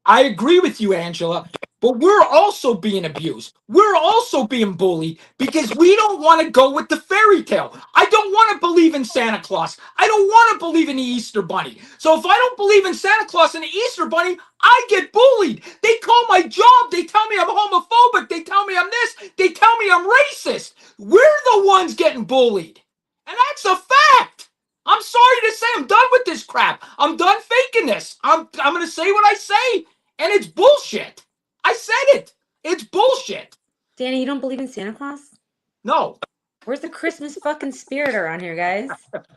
I agree with you, Angela, but we're also being abused. We're also being bullied because we don't want to go with the fairy tale. I don't want to believe in Santa Claus. I don't want to believe in the Easter Bunny. So if I don't believe in Santa Claus and the Easter Bunny, I get bullied. They call all my job, they tell me I'm homophobic. They tell me I'm this. They tell me I'm racist. We're the ones getting bullied. And that's a fact. I'm sorry to say I'm done with this crap. I'm done faking this. I'm going to say what I say. And it's bullshit. I said it. It's bullshit. Danny, you don't believe in Santa Claus? No. Where's the Christmas fucking spirit around here, guys?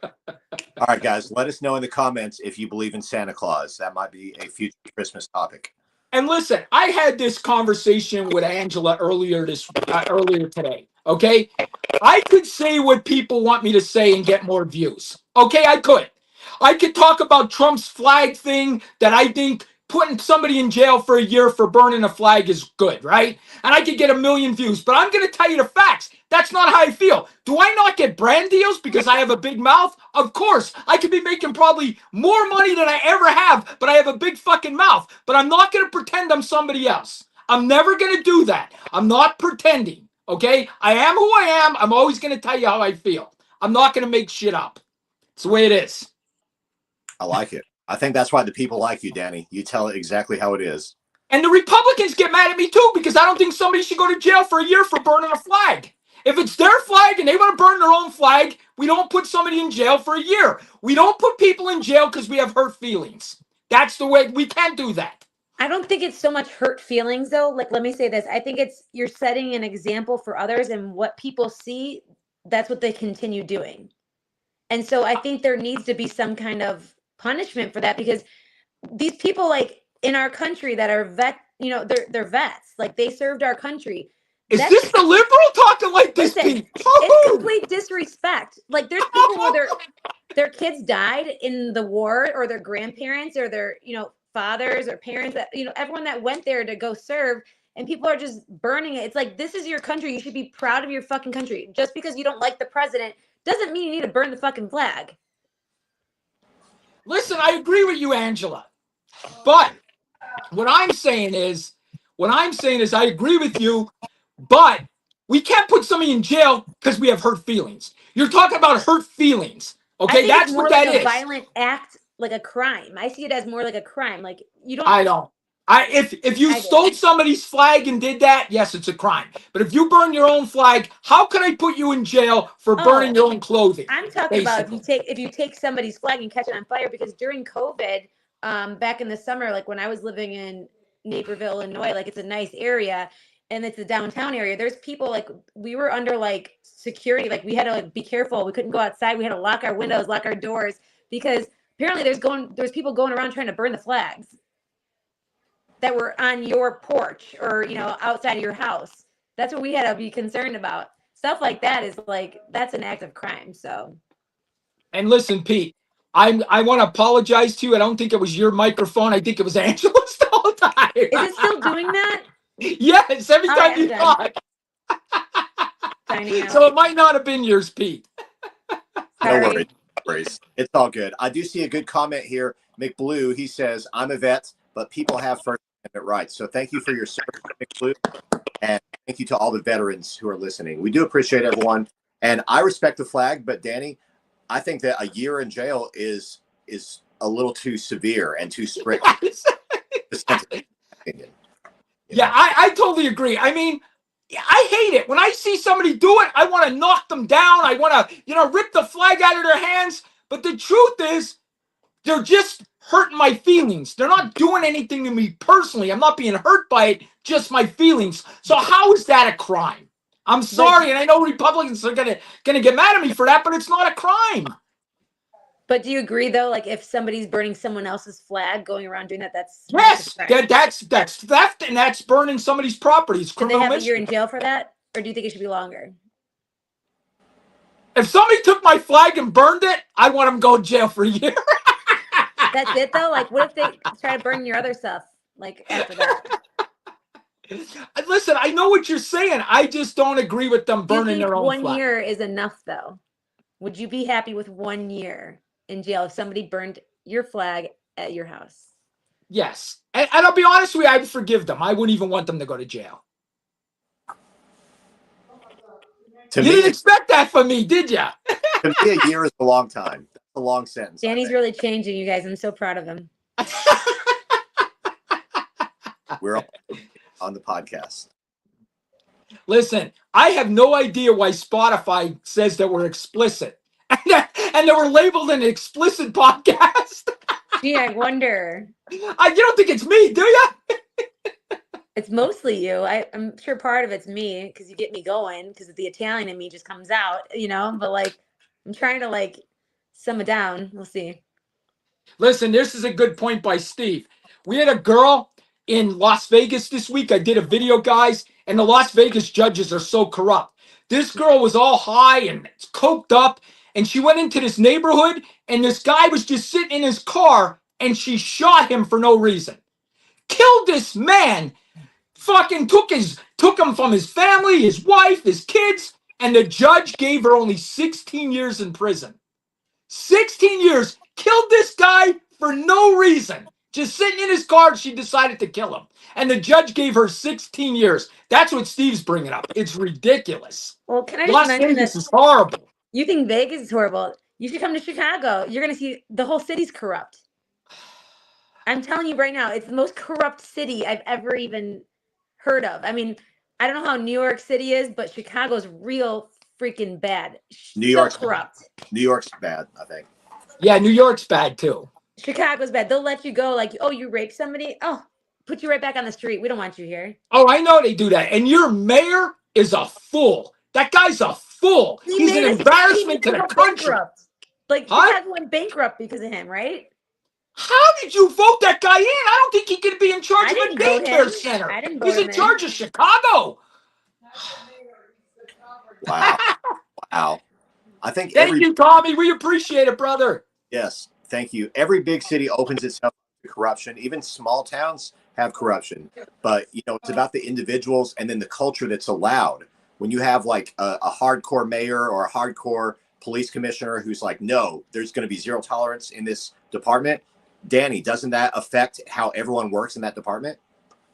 All right, guys, let us know in the comments if you believe in Santa Claus. That might be a future Christmas topic. And listen, I had this conversation with Angela earlier today. Okay, I could say what people want me to say and get more views. Okay, I could. I could talk about Trump's flag thing that I think putting somebody in jail for a year for burning a flag is good, right? And I could get 1 million views. But I'm going to tell you the facts. That's not how I feel. Do I not get brand deals because I have a big mouth? Of course. I could be making probably more money than I ever have, but I have a big fucking mouth. But I'm not going to pretend I'm somebody else. I'm never going to do that. I'm not pretending, okay? I am who I am. I'm always going to tell you how I feel. I'm not going to make shit up. It's the way it is. I like it. I think that's why the people like you, Danny. You tell it exactly how it is. And the Republicans get mad at me too because I don't think somebody should go to jail for a year for burning a flag. If it's their flag and they want to burn their own flag, we don't put somebody in jail for a year. We don't put people in jail because we have hurt feelings. That's the way. We can't do that. I don't think it's so much hurt feelings though. Like, let me say this. I think it's you're setting an example for others, and what people see, that's what they continue doing. And so I think there needs to be some kind of punishment for that, because these people, like in our country that are they're vets, like they served our country. Is this the liberal talking like this? Listen, it's complete disrespect. Like there's people where their kids died in the war, or their grandparents, or their fathers or parents, that everyone that went there to go serve, and people are just burning it. It's like, this is your country. You should be proud of your fucking country. Just because you don't like the president doesn't mean you need to burn the fucking flag. Listen, I agree with you, Angela. But what I'm saying is I agree with you, but we can't put somebody in jail because we have hurt feelings. You're talking about hurt feelings. Okay, that's what that is. A violent act, like a crime. I see it as more like a crime. Like you don't. I don't. If you stole somebody's flag and did that, yes, it's a crime. But if you burn your own flag, how can I put you in jail for burning your own clothing? I'm talking about if you take somebody's flag and catch it on fire, because during COVID, back in the summer, like when I was living in Naperville, Illinois, like it's a nice area and it's a downtown area. There's people, like we were under like security, like we had to like be careful. We couldn't go outside. We had to lock our windows, lock our doors, because apparently there's people going around trying to burn the flags that were on your porch or outside of your house. That's what we had to be concerned about. Stuff like that is like, that's an act of crime. So, and listen, Pete, I want to apologize to you. I don't think it was your microphone. I think it was Angela's the whole time. Is it still doing that? Yes, every time you talk. So it might not have been yours, Pete. No worries. It's all good. I do see a good comment here. McBlue, he says, I'm a vet, but people have First Amendment rights. So thank you for your service, McBlue. And thank you to all the veterans who are listening. We do appreciate everyone. And I respect the flag, but Danny, I think that a year in jail is a little too severe and too strict. Yeah, I totally agree. I mean, I hate it. When I see somebody do it, I want to knock them down. I want to, rip the flag out of their hands. But the truth is, they're just hurting my feelings. They're not doing anything to me personally. I'm not being hurt by it, just my feelings. So how is that a crime? I'm sorry, and I know Republicans are gonna get mad at me for that, but it's not a crime. But do you agree though? Like if somebody's burning someone else's flag, going around doing that, that's that's theft, and that's burning somebody's property. It's criminal. Should they have a year in jail for that, or do you think it should be longer? If somebody took my flag and burned it, I want them to go to jail for a year. That's it though. Like, what if they try to burn your other stuff? Like after that. Listen, I know what you're saying. I just don't agree with them burning their own flag. 1 year is enough, though. Would you be happy with 1 year in jail if somebody burned your flag at your house? Yes. And I'll be honest with you, I would forgive them. I wouldn't even want them to go to jail. You didn't expect that from me, did you? To me, a year is a long time. That's a long sentence. Danny's really changing, you guys. I'm so proud of him. We're all on the podcast. Listen, I have no idea why Spotify says that we're explicit and that we're labeled an explicit podcast. Gee, I wonder. You don't think it's me, do you? It's mostly you. I'm sure part of it's me because you get me going because the Italian in me just comes out, but like I'm trying to like sum it down. We'll see. Listen, this is a good point by Steve. We had a girl in Las Vegas this week. I did a video, guys, and the Las Vegas judges are so corrupt. This girl was all high and coked up, and she went into this neighborhood, and this guy was just sitting in his car, and she shot him for no reason. Killed this man. Fucking took him from his family, his wife, his kids, and the judge gave her only 16 years in prison. 16 years. Killed this guy for no reason. Just sitting in his car, she decided to kill him. And the judge gave her 16 years. That's what Steve's bringing up. It's ridiculous. Well, can I just Las mention Vegas that is horrible. you think Vegas is horrible? You should come to Chicago. You're going to see the whole city's corrupt. I'm telling you right now, it's the most corrupt city I've ever even heard of. I mean, I don't know how New York City is, but Chicago's real freaking bad. New York's corrupt. New York's bad, I think. Yeah, New York's bad too. Chicago's bad. They'll let you go like, oh, you raped somebody? Oh, put you right back on the street. We don't want you here. Oh, I know they do that. And your mayor is a fool. That guy's a fool. He's an embarrassment to the country. Bankrupt. Like, Chicago went bankrupt because of him, right? How did you vote that guy in? I don't think he could be in charge I of a didn't vote daycare him. center. I didn't vote He's him in in. charge of Chicago. Wow. Wow. I think Thank you, Tommy. We appreciate it, brother. Yes, thank you. Every big city opens itself to corruption. Even small towns have corruption. But, it's about the individuals and then the culture that's allowed. When you have like a hardcore mayor or a hardcore police commissioner who's like, no, there's going to be zero tolerance in this department. Danny, doesn't that affect how everyone works in that department?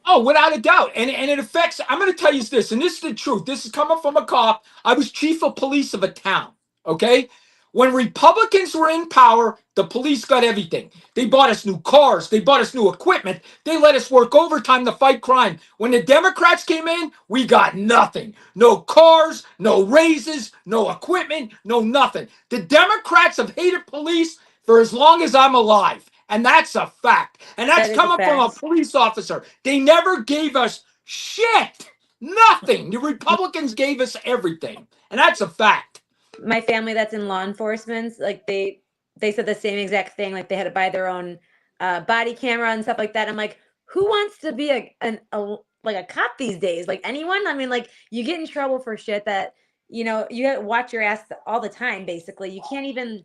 Oh, without a doubt. And it affects, I'm going to tell you this, and this is the truth. This is coming from a cop. I was chief of police of a town, okay? When Republicans were in power, the police got everything. They bought us new cars. They bought us new equipment. They let us work overtime to fight crime. When the Democrats came in, we got nothing. No cars, no raises, no equipment, no nothing. The Democrats have hated police for as long as I'm alive. And that's a fact. And that's coming from a police officer. They never gave us shit. Nothing. The Republicans gave us everything. And that's a fact. My family that's in law enforcement, like they said the same exact thing. Like they had to buy their own body camera and stuff like that. I'm like, who wants to be a cop these days? Like anyone? I mean, like you get in trouble for shit that, you got to watch your ass all the time, basically. You can't even...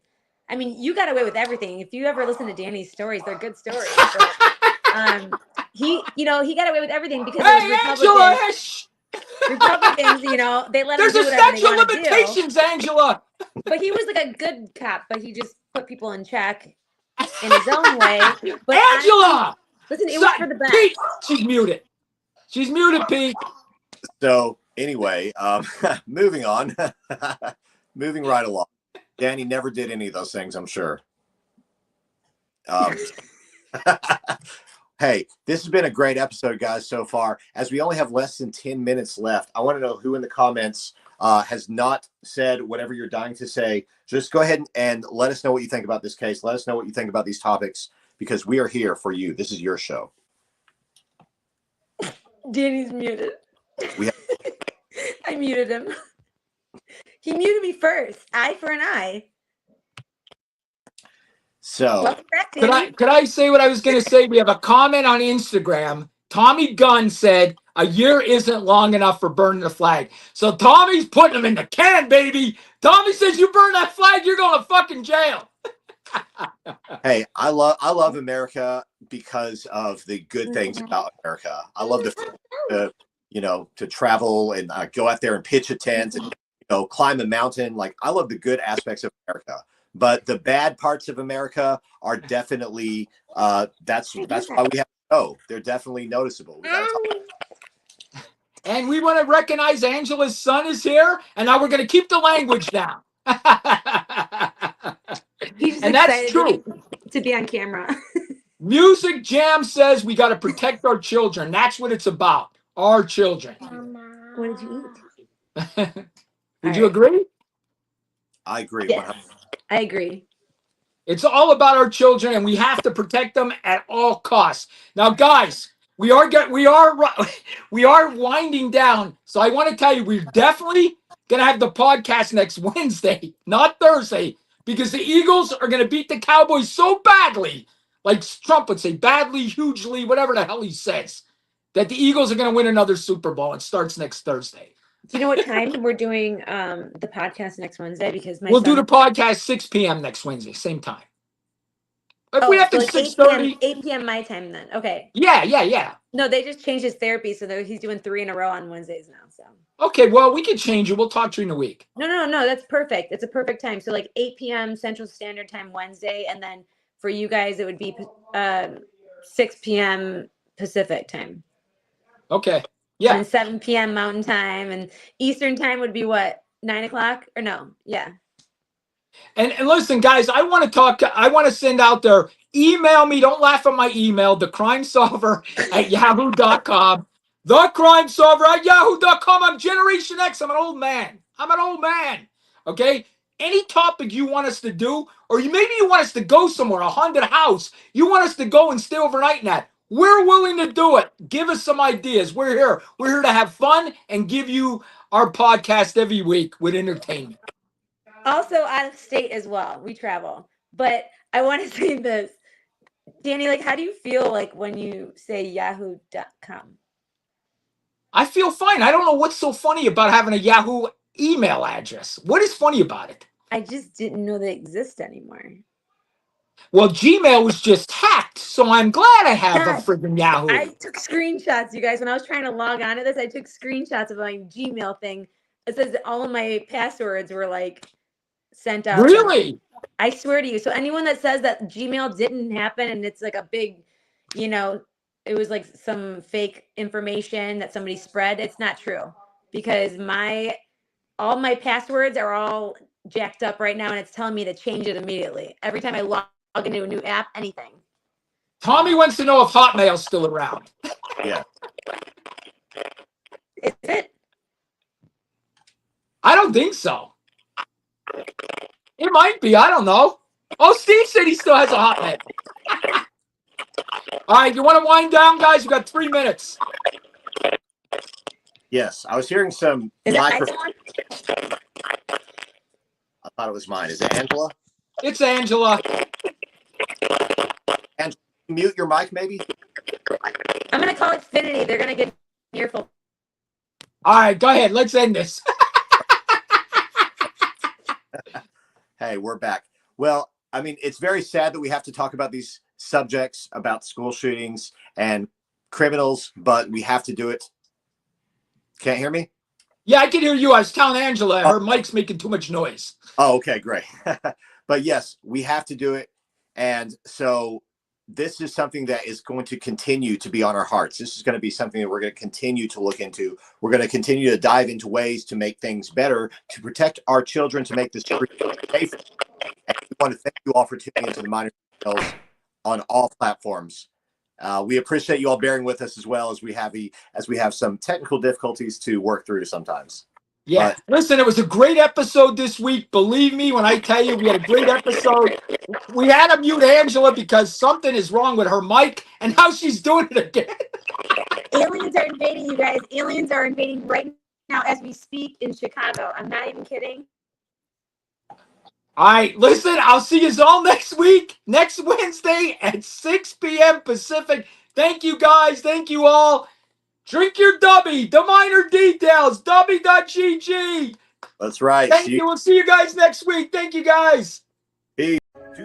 I mean, you got away with everything. If you ever listen to Danny's stories, they're good stories. But, he got away with everything because hey, Angela! Republicans, they let him There's do a whatever statute they of limitations, Angela. But he was like a good cop, but he just put people in check in his own way. But Angela! Listen, it was for the best. Pete, she's muted. She's muted, Pete. So anyway, moving on. Moving right along. Danny never did any of those things, I'm sure. Hey, this has been a great episode, guys, so far. As we only have less than 10 minutes left, I want to know who in the comments has not said whatever you're dying to say. Just go ahead and let us know what you think about this case. Let us know what you think about these topics, because we are here for you. This is your show. Danny's muted. I muted him. He muted me first. Eye for an eye. So could I say what I was going to say? We have a comment on Instagram. Tommy Gunn said a year isn't long enough for burning the flag. So Tommy's putting him in the can, baby. Tommy says you burn that flag, you're going to fucking jail. Hey, I love America because of the good things about America. I love to travel and go out there and pitch a tent and climb a mountain. Like, I love the good aspects of America, but the bad parts of America are definitely that's why we have to go. They're definitely noticeable. We gotta talk. And we want to recognize Angela's son is here, and now we're going to keep the language down. He's and that's true. To be on camera. Music Jam says we got to protect our children. That's what it's about. Our children. What did you eat? Would All you right. agree? I agree. Yes, 100%. I agree. It's all about our children, and we have to protect them at all costs. Now, guys, we are winding down. So I want to tell you, we're definitely gonna have the podcast next Wednesday, not Thursday, because the Eagles are gonna beat the Cowboys so badly, like Trump would say, badly, hugely, whatever the hell he says, that the Eagles are gonna win another Super Bowl. It starts next Thursday. Do you know what time we're doing the podcast next Wednesday? Because my We'll son. do the podcast 6 p.m. next Wednesday, same time. If we have so to like 6:30, 8 p.m. my time then. Okay. yeah. No, they just changed his therapy, so he's doing 3 in a row on Wednesdays now. So Okay, well, we can change it. We'll talk to you in a week. no, that's perfect. It's a perfect time. So like 8 p.m. Central Standard Time Wednesday, and then for you guys it would be 6 p.m. Pacific time. Okay. Yeah. And 7 p.m. Mountain Time, and Eastern Time would be what, 9 o'clock or no? Yeah. And listen, guys, I want to talk. I want to send out there. Email me. Don't laugh at my email. thecrimesolver@yahoo.com. Thecrimesolver@yahoo.com. I'm Generation X. I'm an old man. Okay. Any topic you want us to do, or maybe you want us to go somewhere, a haunted house. You want us to go and stay overnight in that. We're willing to do it. Give us some ideas. We're here. We're here to have fun and give you our podcast every week with entertainment. Also out of state as well. We travel. But I want to say this. Danny, like, how do you feel like when you say yahoo.com? I feel fine. I don't know what's so funny about having a Yahoo email address. What is funny about it? I just didn't know they exist anymore. Well, Gmail was just hacked, so I'm glad I have Yes. a friggin' Yahoo. I took screenshots, you guys. When I was trying to log on to this, I took screenshots of my Gmail thing. It says that all of my passwords were like sent out. Really? I swear to you. So anyone that says that Gmail didn't happen and it's like a big, it was like some fake information that somebody spread, it's not true, because all my passwords are all jacked up right now, and it's telling me to change it immediately every time I log into a new app, anything. Tommy wants to know if Hotmail's still around. Yeah. Is it? I don't think so. It might be. I don't know. Oh, Steve said he still has a Hotmail. All right, you want to wind down, guys? You got 3 minutes. Yes. I was hearing some Is it microphone. I thought it was mine. Is it Angela? It's Angela. Mute your mic, maybe? I'm going to call Xfinity. They're going to get an earful. All right, go ahead. Let's end this. Hey, we're back. Well, I mean, it's very sad that we have to talk about these subjects about school shootings and criminals, but we have to do it. Can't hear me? Yeah, I can hear you. I was telling Angela her mic's making too much noise. Oh, okay, great. But yes, we have to do it. And so this is something that is going to continue to be on our hearts. This is going to be something that we're going to continue to look into. We're going to continue to dive into ways to make things better, to protect our children, to make this safer. And we want to thank you all for tuning into the Minor Details on all platforms. We appreciate you all bearing with us, as well as we have some technical difficulties to work through sometimes. Yeah. Listen, it was a great episode this week. Believe me when I tell you we had a great episode. We had to mute Angela because something is wrong with her mic, and now she's doing it again. Aliens are invading, you guys. Aliens are invading right now as we speak in Chicago. I'm not even kidding. All right, listen, I'll see you all next week, next Wednesday at 6 p.m. Pacific. Thank you, guys. Thank you all. Drink your Dubby, the Minor Details, Dubby.gg. That's right. Thank you. We'll see you guys next week. Thank you, guys. Do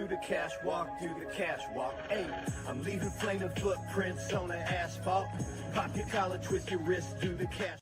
the cash walk, do the cash walk. Hey, I'm leaving flaming footprints on the asphalt. Pop your collar, twist your wrist, do the cash.